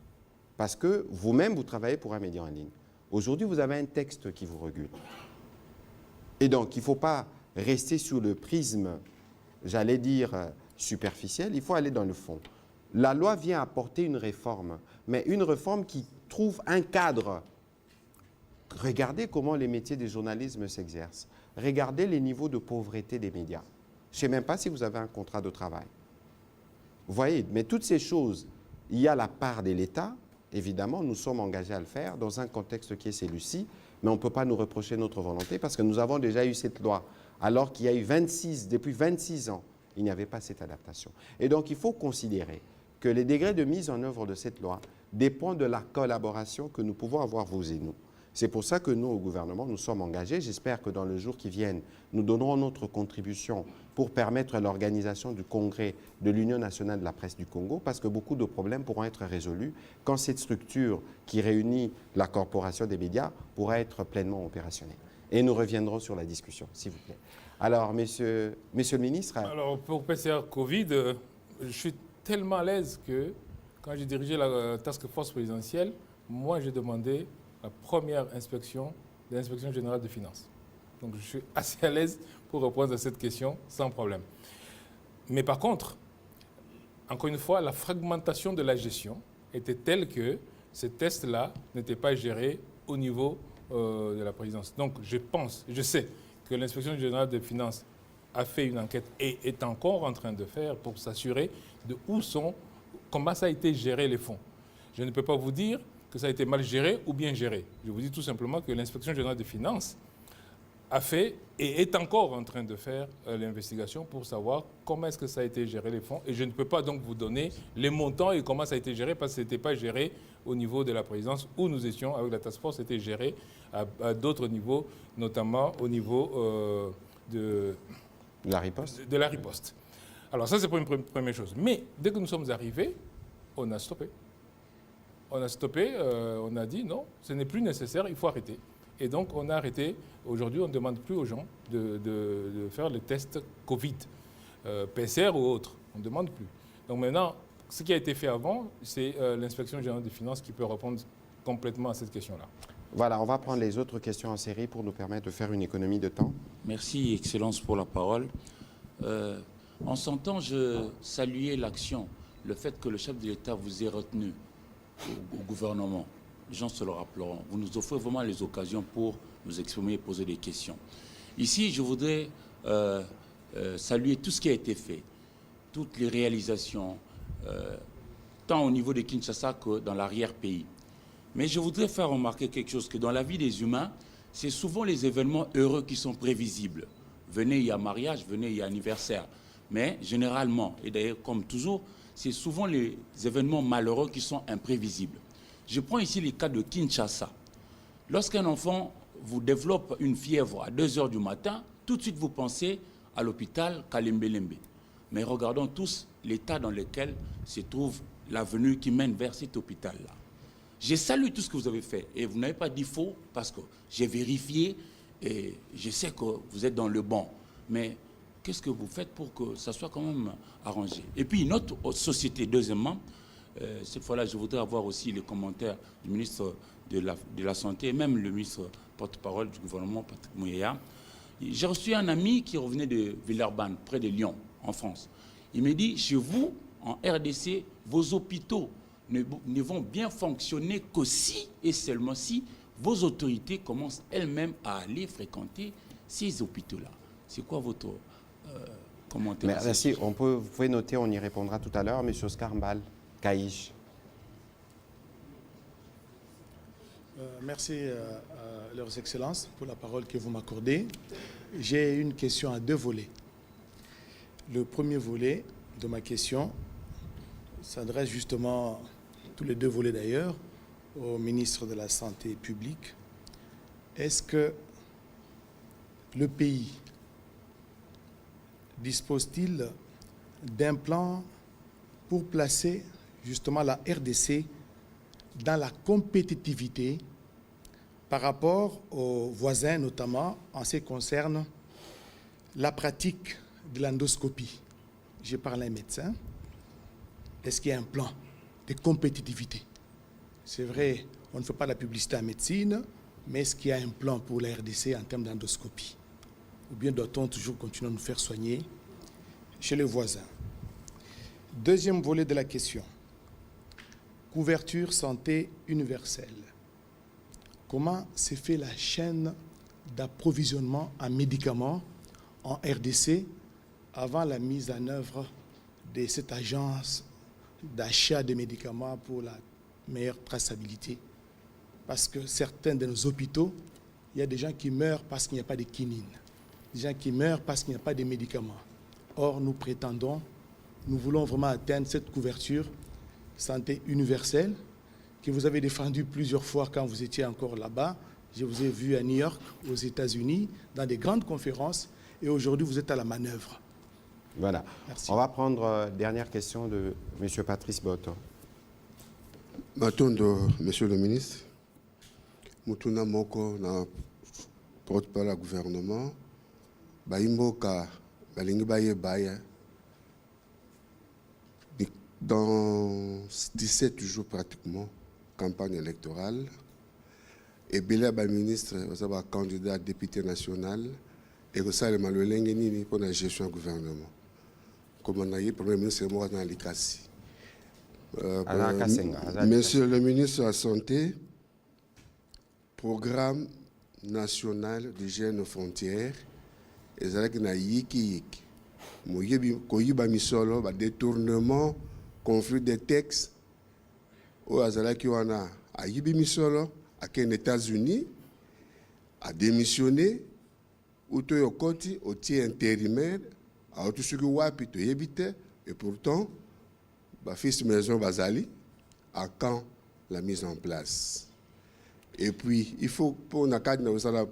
parce que vous-même, vous travaillez pour un média en ligne. Aujourd'hui, vous avez un texte qui vous régule. Et donc, il ne faut pas rester sur le prisme, j'allais dire, superficiel, il faut aller dans le fond. La loi vient apporter une réforme, mais une réforme qui trouve un cadre. Regardez comment les métiers du journalisme s'exercent. Regardez les niveaux de pauvreté des médias. Je ne sais même pas si vous avez un contrat de travail. Vous voyez, mais toutes ces choses, il y a la part de l'État. Évidemment, nous sommes engagés à le faire dans un contexte qui est celui-ci, mais on ne peut pas nous reprocher notre volonté parce que nous avons déjà eu cette loi, alors qu'il y a eu depuis 26 ans, il n'y avait pas cette adaptation. Et donc, il faut considérer que les degrés de mise en œuvre de cette loi dépendent de la collaboration que nous pouvons avoir, vous et nous. C'est pour ça que nous, au gouvernement, nous sommes engagés. J'espère que dans les jours qui viennent, nous donnerons notre contribution pour permettre l'organisation du congrès de l'Union nationale de la presse du Congo, parce que beaucoup de problèmes pourront être résolus quand cette structure qui réunit la corporation des médias pourra être pleinement opérationnelle. Et nous reviendrons sur la discussion, s'il vous plaît. Alors, monsieur le ministre... Alors, pour PCR Covid, je suis tellement à l'aise que quand j'ai dirigé la task force présidentielle, moi, j'ai demandé la première inspection de l'inspection générale des finances. Donc je suis assez à l'aise pour répondre à cette question sans problème. Mais par contre, encore une fois, la fragmentation de la gestion était telle que ces tests-là n'étaient pas gérés au niveau de la présidence. Donc je sais que l'inspection générale des finances a fait une enquête et est encore en train de faire pour s'assurer de où sont comment ça a été géré les fonds. Je ne peux pas vous dire que ça a été mal géré ou bien géré. Je vous dis tout simplement que l'Inspection générale des finances a fait et est encore en train de faire l'investigation pour savoir comment est-ce que ça a été géré les fonds. Et je ne peux pas donc vous donner les montants et comment ça a été géré parce que ce n'était pas géré au niveau de la présidence où nous étions avec la task force, c'était géré à d'autres niveaux, notamment au niveau de La riposte. de la riposte. Alors ça, c'est pour une première chose. Mais dès que nous sommes arrivés, on a stoppé. On a stoppé, on a dit non, ce n'est plus nécessaire, il faut arrêter. Et donc on a arrêté. Aujourd'hui, on ne demande plus aux gens de faire les tests Covid, PCR ou autres. On ne demande plus. Donc maintenant, ce qui a été fait avant, c'est l'Inspection générale des finances qui peut répondre complètement à cette question-là. Voilà, on va prendre les autres questions en série pour nous permettre de faire une économie de temps. Merci, Excellence, pour la parole. En son temps, je saluais l'action, le fait que le chef de l'État vous ait retenu au gouvernement. Les gens se le rappelleront. Vous nous offrez vraiment les occasions pour nous exprimer et poser des questions. Ici, je voudrais saluer tout ce qui a été fait, toutes les réalisations, tant au niveau de Kinshasa que dans l'arrière-pays. Mais je voudrais faire remarquer quelque chose, que dans la vie des humains, c'est souvent les événements heureux qui sont prévisibles. Venez, il y a mariage, venez, il y a anniversaire. Mais généralement, et d'ailleurs comme toujours, c'est souvent les événements malheureux qui sont imprévisibles. Je prends ici le cas de Kinshasa. Lorsqu'un enfant vous développe une fièvre à 2 h du matin, tout de suite vous pensez à l'hôpital Kalembelembe. Mais regardons tous l'état dans lequel se trouve l'avenue qui mène vers cet hôpital-là. Je salue tout ce que vous avez fait et vous n'avez pas dit faux parce que j'ai vérifié et je sais que vous êtes dans le bon. Mais qu'est-ce que vous faites pour que ça soit quand même arrangé? Et puis notre société, deuxièmement, cette fois-là, je voudrais avoir aussi les commentaires du ministre de la Santé et même le ministre porte-parole du gouvernement, Patrick Muyaya. J'ai reçu un ami qui revenait de Villeurbanne, près de Lyon, en France. Il me dit, chez vous, en RDC, vos hôpitaux ne vont bien fonctionner que si et seulement si vos autorités commencent elles-mêmes à aller fréquenter ces hôpitaux-là. C'est quoi votre commentaire? Merci. Vous pouvez noter, on y répondra tout à l'heure. Monsieur Oscar Mbal, Caïch. Merci à leurs excellences pour la parole que vous m'accordez. J'ai une question à 2 volets. Le premier volet de ma question s'adresse justement, tous les 2 volets d'ailleurs, au ministre de la Santé publique. Est-ce que le pays dispose-t-il d'un plan pour placer justement la RDC dans la compétitivité par rapport aux voisins, notamment en ce qui concerne la pratique de l'endoscopie? Je parle à un médecin. Est-ce qu'il y a un plan de compétitivité? C'est vrai, on ne fait pas la publicité en médecine, mais est-ce qu'il y a un plan pour la RDC en termes d'endoscopie? Ou bien doit-on toujours continuer à nous faire soigner chez les voisins? Deuxième volet de la question. Couverture santé universelle. Comment se fait la chaîne d'approvisionnement en médicaments en RDC avant la mise en œuvre de cette agence d'achat de médicaments pour la meilleure traçabilité? Parce que certains de nos hôpitaux, il y a des gens qui meurent parce qu'il n'y a pas de quinine, des gens qui meurent parce qu'il n'y a pas de médicaments. Or, nous prétendons, nous voulons vraiment atteindre cette couverture santé universelle que vous avez défendue plusieurs fois quand vous étiez encore là-bas. Je vous ai vu à New York, aux États-Unis, dans des grandes conférences, et aujourd'hui, vous êtes à la manœuvre. Voilà. Merci. On va prendre dernière question de M. Patrice Boto. Matondo, Monsieur le ministre, Mutuna Moko, na porte-parole du gouvernement, Baimboka, Balingi Baye Baye, dans 17 jours pratiquement, campagne électorale, et Bela Ba ministre, vous avez un candidat député national, et que ça, le Malolengeni pour la gestion du gouvernement. Comme on a dit, le Premier ministre est mort dans l'Ikasi. Monsieur le ministre de la Santé, programme national d'hygiène aux frontières, et ça na yiki yiki. Moyebi koyiba misolo ba détournement conflit des textes au azalaki wana a yibi misolo à les États-Unis a démissionné ou to yokoti au tie intérimaire a otusuki wapi to yebite et pourtant ba fils maison bazali à quand la mise en place. Et puis il faut pour na cadre na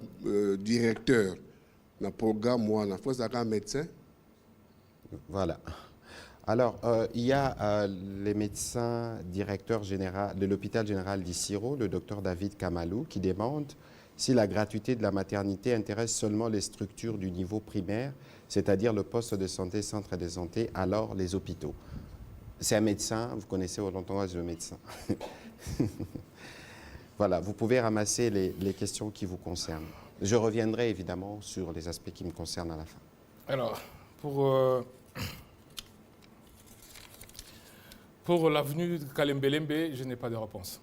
directeur na programme moi na faut un médecin. Voilà. Alors, il y a les médecins directeurs généraux de l'hôpital général d'Issiro, le docteur David Kamalou, qui demande si la gratuité de la maternité intéresse seulement les structures du niveau primaire, c'est-à-dire le poste de santé, centre de santé, alors les hôpitaux. C'est un médecin, vous connaissez au l'entourage le médecin. Voilà, vous pouvez ramasser les questions qui vous concernent. Je reviendrai évidemment sur les aspects qui me concernent à la fin. Alors, pour l'avenue de Kalembelembe, je n'ai pas de réponse.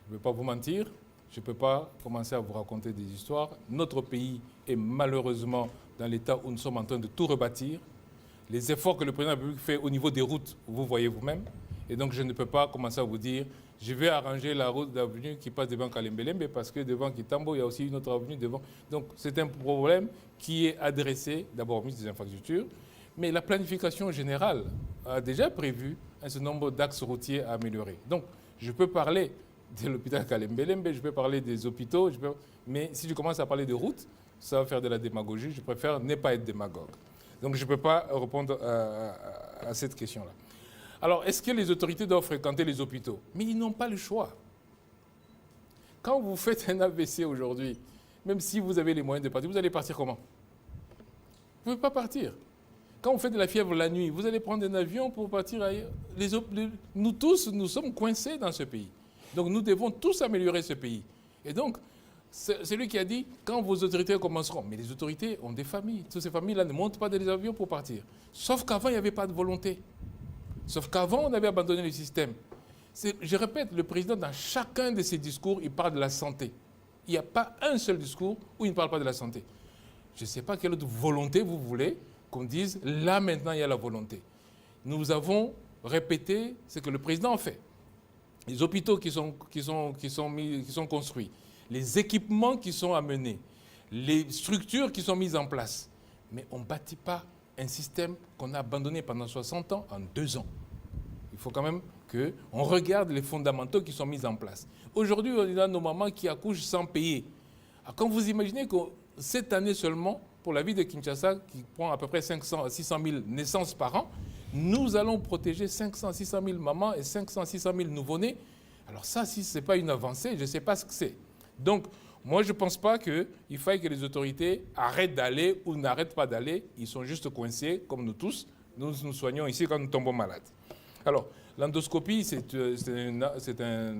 Je ne vais pas vous mentir, je ne peux pas commencer à vous raconter des histoires. Notre pays est malheureusement dans l'état où nous sommes en train de tout rebâtir. Les efforts que le président de la République fait au niveau des routes, vous voyez vous-même. Et donc je ne peux pas commencer à vous dire, je vais arranger la route d'avenue qui passe devant Kalembelembe parce que devant Kitambo, il y a aussi une autre avenue devant. Donc c'est un problème qui est adressé d'abord au ministre des Infrastructures, mais la planification générale a déjà prévu un certain nombre d'axes routiers à améliorer. Donc, je peux parler de l'hôpital Kalembelembe, je peux parler des hôpitaux, mais si je commence à parler de routes, ça va faire de la démagogie. Je préfère ne pas être démagogue. Donc, je ne peux pas répondre à cette question-là. Alors, est-ce que les autorités doivent fréquenter les hôpitaux? Mais ils n'ont pas le choix. Quand vous faites un AVC aujourd'hui, même si vous avez les moyens de partir, vous allez partir comment? Vous ne pouvez pas partir. Quand vous faites de la fièvre la nuit, vous allez prendre un avion pour partir ailleurs. Nous tous, nous sommes coincés dans ce pays. Donc nous devons tous améliorer ce pays. Et donc, c'est lui qui a dit, quand vos autorités commenceront, mais les autorités ont des familles. Toutes ces familles-là ne montent pas dans les avions pour partir. Sauf qu'avant, il n'y avait pas de volonté. Sauf qu'avant, on avait abandonné le système. Je répète, le président, dans chacun de ses discours, il parle de la santé. Il n'y a pas un seul discours où il ne parle pas de la santé. Je ne sais pas quelle autre volonté vous voulez qu'on dise, là maintenant il y a la volonté. Nous avons répété ce que le président a fait. Les hôpitaux qui sont construits, les équipements qui sont amenés, les structures qui sont mises en place. Mais on ne bâtit pas un système qu'on a abandonné pendant 60 ans en 2 ans. Il faut quand même qu'on regarde les fondamentaux qui sont mis en place. Aujourd'hui, on a nos mamans qui accouchent sans payer. Alors, quand vous imaginez que cette année seulement, pour la ville de Kinshasa, qui prend à peu près 500 à 600 000 naissances par an, nous allons protéger 500 à 600 000 mamans et 500 à 600 000 nouveau-nés. Alors ça, si ce n'est pas une avancée, je ne sais pas ce que c'est. Donc, moi, je ne pense pas qu'il faille que les autorités arrêtent d'aller ou n'arrêtent pas d'aller. Ils sont juste coincés, comme nous tous. Nous nous soignons ici quand nous tombons malades. Alors, l'endoscopie, c'est un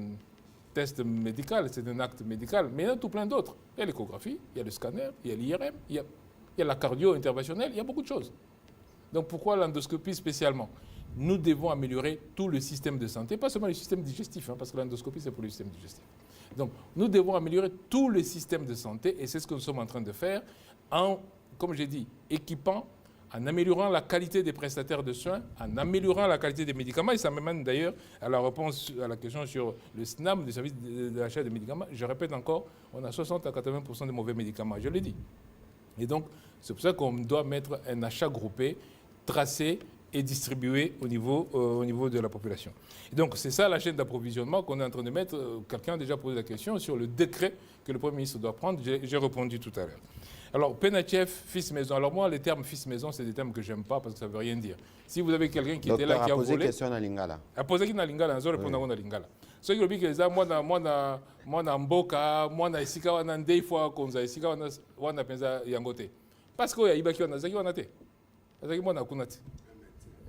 test médical, c'est un acte médical, mais il y en a tout plein d'autres. Il y a l'échographie, il y a le scanner, il y a l'IRM, il y a la cardio interventionnelle, il y a beaucoup de choses. Donc pourquoi l'endoscopie spécialement? Nous devons améliorer tout le système de santé, pas seulement le système digestif, parce que l'endoscopie c'est pour le système digestif. Donc nous devons améliorer tout le système de santé et c'est ce que nous sommes en train de faire en, comme j'ai dit, équipant, en améliorant la qualité des prestataires de soins, en améliorant la qualité des médicaments. Et ça m'amène d'ailleurs à la réponse à la question sur le SNAM, le service de l'achat des médicaments. Je répète encore, on a 60 à 80% de mauvais médicaments, je l'ai dit. Et donc, c'est pour ça qu'on doit mettre un achat groupé, tracé et distribué au niveau de la population. Et donc, c'est ça la chaîne d'approvisionnement qu'on est en train de mettre. Quelqu'un a déjà posé la question sur le décret que le Premier ministre doit prendre. J'ai répondu tout à l'heure. Alors, Penachef, fils maison. Alors moi, les termes fils maison, c'est des termes que je n'aime pas parce que ça ne veut rien dire. Si vous avez quelqu'un qui était là, qui a volé... posé question à Lingala. A posé question à Lingala, je réponds à Lingala. Ce qui veut dire que moi, na mboka, moi, na isika, wana ndei fois, konza isika, wana penza yangote. Parce que yibaki wana zaki wana te. Zaki moi na kunati.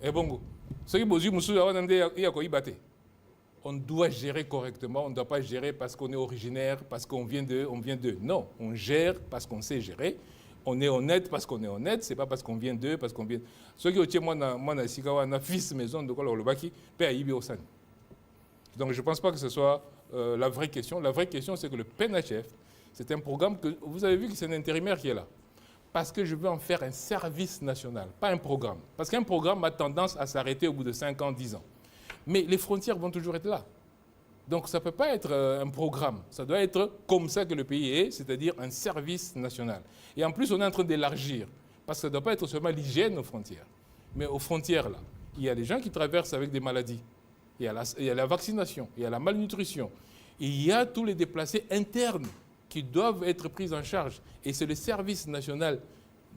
Et bongo. Ce qui bozu musu wana ndei yako ibate. On doit gérer correctement, on ne doit pas gérer parce qu'on est originaire, parce qu'on vient de. Non, on gère parce qu'on sait gérer. On est honnête parce qu'on est honnête, c'est pas parce qu'on vient d'eux, parce qu'on vient. Ceux qui ont moi na sikawa na fils maison de quoi le baki, père ibi osan. Donc je ne pense pas que ce soit la vraie question. La vraie question, c'est que le PNHF, c'est un programme que vous avez vu que c'est un intérimaire qui est là. Parce que je veux en faire un service national, pas un programme. Parce qu'un programme a tendance à s'arrêter au bout de 5 ans, 10 ans. Mais les frontières vont toujours être là. Donc ça ne peut pas être un programme, ça doit être comme ça que le pays est, c'est-à-dire un service national. Et en plus, on est en train d'élargir, parce que ça ne doit pas être seulement l'hygiène aux frontières. Mais aux frontières, là, il y a des gens qui traversent avec des maladies. Il y a la vaccination, il y a la malnutrition. Il y a tous les déplacés internes qui doivent être pris en charge. Et c'est le service national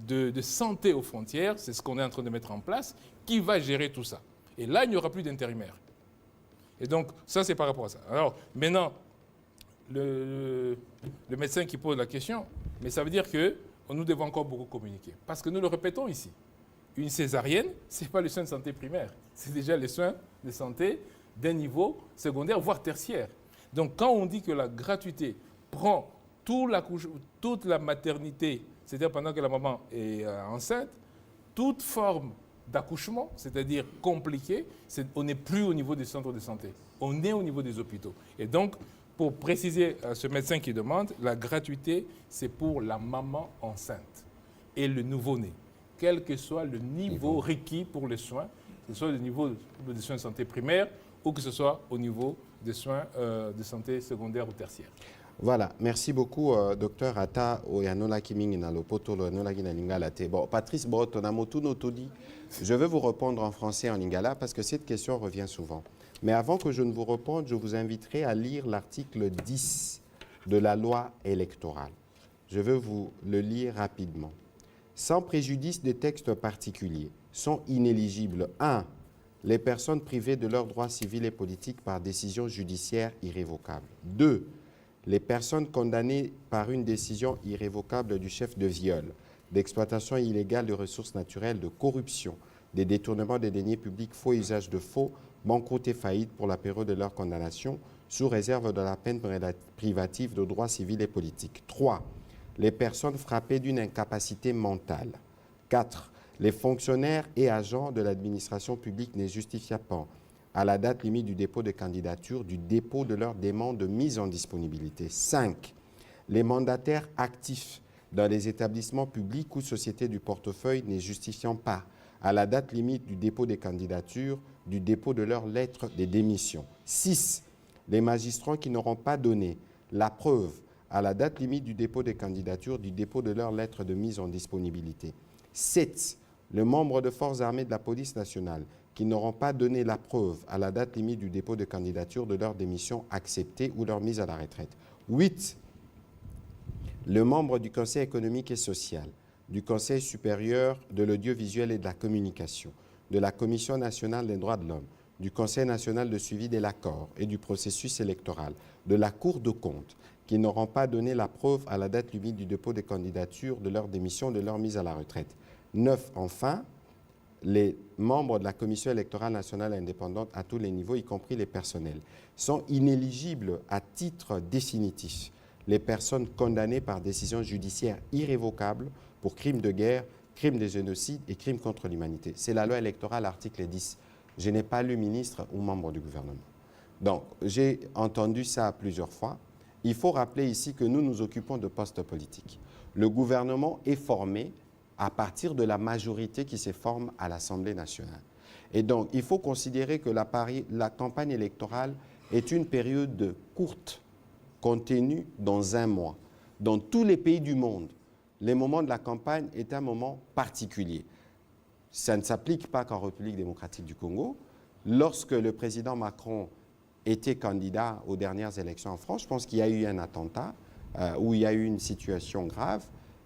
de santé aux frontières, c'est ce qu'on est en train de mettre en place, qui va gérer tout ça. Et là, il n'y aura plus d'intérimaires. Et donc, ça, c'est par rapport à ça. Alors, maintenant, le médecin qui pose la question, mais ça veut dire que nous devons encore beaucoup communiquer. Parce que nous le répétons ici, une césarienne, ce n'est pas les soins de santé primaire, c'est déjà les soins de santé d'un niveau secondaire, voire tertiaire. Donc, quand on dit que la gratuité prend toute la maternité, c'est-à-dire pendant que la maman est enceinte, toute forme d'accouchement, c'est-à-dire compliqué, on n'est plus au niveau des centres de santé, on est au niveau des hôpitaux. Et donc, pour préciser à ce médecin qui demande, la gratuité, c'est pour la maman enceinte et le nouveau-né, quel que soit le niveau requis pour les soins, que ce soit au niveau des soins de santé primaire ou que ce soit au niveau des soins de santé secondaire ou tertiaire. Voilà, merci beaucoup, docteur Ata Oyanola Kiming Nalopoto Oyanola Lingala. Bon, Patrice Brotonamotu Notodi, je vais vous répondre en français en lingala parce que cette question revient souvent. Mais avant que je ne vous réponde, je vous inviterai à lire l'article 10 de la loi électorale. Je vais vous le lire rapidement. Sans préjudice des textes particuliers, sont inéligibles 1. Les personnes privées de leurs droits civils et politiques par décision judiciaire irrévocable. 2. Les personnes condamnées par une décision irrévocable du chef de viol, d'exploitation illégale de ressources naturelles, de corruption, des détournements des deniers publics, faux usage de faux, banqueroute et faillite pour la période de leur condamnation, sous réserve de la peine privative de droits civils et politiques. 3. Les personnes frappées d'une incapacité mentale. 4. Les fonctionnaires et agents de l'administration publique ne justifient pas, à la date limite du dépôt de candidature, du dépôt de leur demande de mise en disponibilité. 5. Les mandataires actifs dans les établissements publics ou sociétés du portefeuille ne justifiant pas, à la date limite du dépôt des candidatures, du dépôt de leur lettre de démission. 6. Les magistrats qui n'auront pas donné la preuve à la date limite du dépôt des candidatures, du dépôt de leur lettre de mise en disponibilité. 7. Les membres de forces armées de la police nationale qui n'auront pas donné la preuve à la date limite du dépôt de candidature de leur démission acceptée ou leur mise à la retraite. 8. Le membre du Conseil économique et social, du Conseil supérieur de l'audiovisuel et de la communication, de la Commission nationale des droits de l'homme, du Conseil national de suivi de l'accord et du processus électoral, de la Cour de compte, qui n'auront pas donné la preuve à la date limite du dépôt de candidature de leur démission, de leur mise à la retraite. 9. Enfin, les membres de la Commission électorale nationale indépendante à tous les niveaux, y compris les personnels, sont inéligibles à titre définitif. Les personnes condamnées par décision judiciaire irrévocable pour crimes de guerre, crimes de génocide et crimes contre l'humanité. C'est la loi électorale, article 10. Je n'ai pas lu ministre ou membre du gouvernement. Donc, j'ai entendu ça plusieurs fois. Il faut rappeler ici que nous nous occupons de postes politiques. Le gouvernement est formé à partir de la majorité qui se forme à l'Assemblée nationale. Et donc, il faut considérer que la campagne électorale est une période courte, contenue dans un mois. Dans tous les pays du monde, le moment de la campagne est un moment particulier. Ça ne s'applique pas qu'en République démocratique du Congo. Lorsque le président Macron était candidat aux dernières élections en France, je pense qu'il y a eu un attentat où il y a eu une situation grave.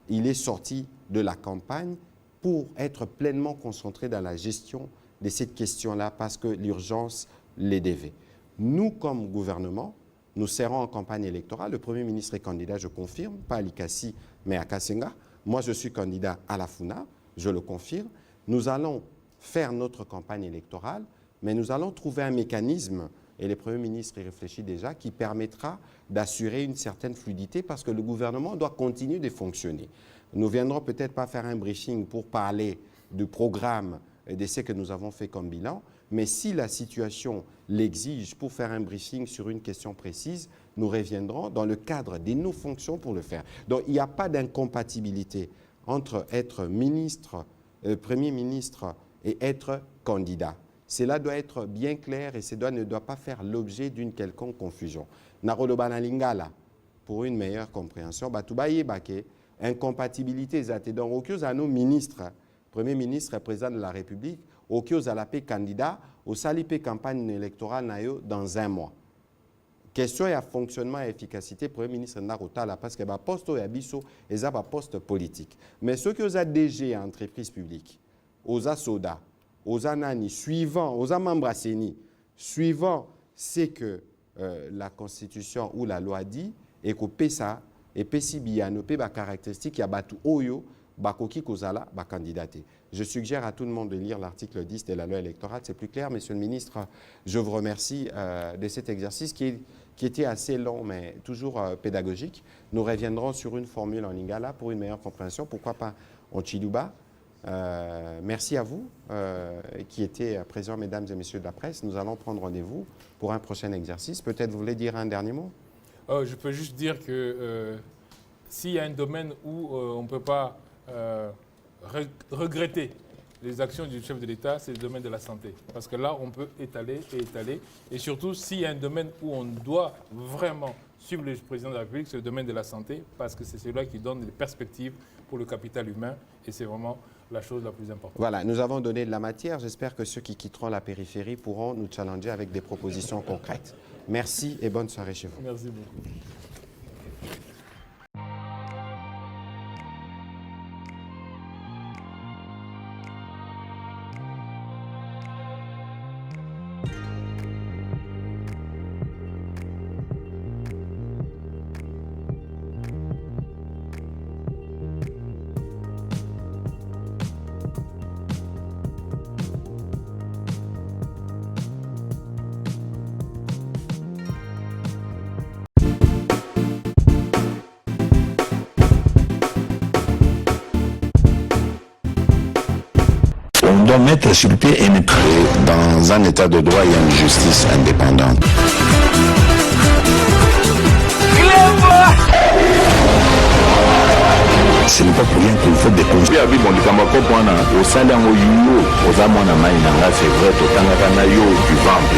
Il est sorti de la campagne pour être pleinement concentré dans la gestion de cette question-là parce que l'urgence les devait. Nous, comme gouvernement, nous serons en campagne électorale. Le Premier ministre est candidat, je confirme, pas à Likasi, mais à Kassenga. Moi, je suis candidat à la FUNA, je le confirme. Nous allons faire notre campagne électorale, mais nous allons trouver un mécanisme, et le Premier ministre y réfléchit déjà, qui permettra d'assurer une certaine fluidité parce que le gouvernement doit continuer de fonctionner. Nous ne viendrons peut-être pas faire un briefing pour parler du programme et de ce que nous avons fait comme bilan, mais si la situation l'exige pour faire un briefing sur une question précise, nous reviendrons dans le cadre de nos fonctions pour le faire. Donc il n'y a pas d'incompatibilité entre être ministre, Premier ministre et être candidat. Cela doit être bien clair et cela ne doit pas faire l'objet d'une quelconque confusion. Naroloba na lingala, pour une meilleure compréhension, batubaye bake, incompatibilité zate. Donc, au cas nos ministres, Premier ministre, président de la République, au cas où la candidat, au salipé campagne électorale dans 1 mois. Question et fonctionnement et efficacité, Premier ministre Narotala, parce que le poste est abisso et un poste politique. Mais ceux qui ont DG à entreprise publique, aux soda, aux anani, suivant, aux membres CENI, suivant ce que la Constitution ou la loi dit, et que PESA et PESIBIA ne peut pas caractéristique, il y a batu oyo, bakoki kozala, ba candidaté. Je suggère à tout le monde de lire l'article 10 de la loi électorale, c'est plus clair. Monsieur le ministre, je vous remercie de cet exercice qui était assez long, mais toujours pédagogique. Nous reviendrons sur une formule en lingala pour une meilleure compréhension. Pourquoi pas en chiluba. Merci à vous qui étiez présents, mesdames et messieurs de la presse. Nous allons prendre rendez-vous pour un prochain exercice. Peut-être vous voulez dire un dernier mot? Je peux juste dire que s'il y a un domaine où on ne peut pas regretter les actions du chef de l'État, c'est le domaine de la santé. Parce que là, on peut étaler et étaler. Et surtout, s'il y a un domaine où on doit vraiment suivre le président de la République, c'est le domaine de la santé, parce que c'est celui qui donne des perspectives pour le capital humain. Et c'est vraiment la chose la plus importante. Voilà, nous avons donné de la matière. J'espère que ceux qui quitteront la périphérie pourront nous challenger avec des propositions concrètes. Merci et bonne soirée chez vous. Merci beaucoup. On doit mettre sur le pied et ne créer dans un état de droit et une justice indépendante. Ce n'est pas pour rien qu'il faut des conseils. Au salaire aux amants à c'est vrai, au Tanakana, du ventre.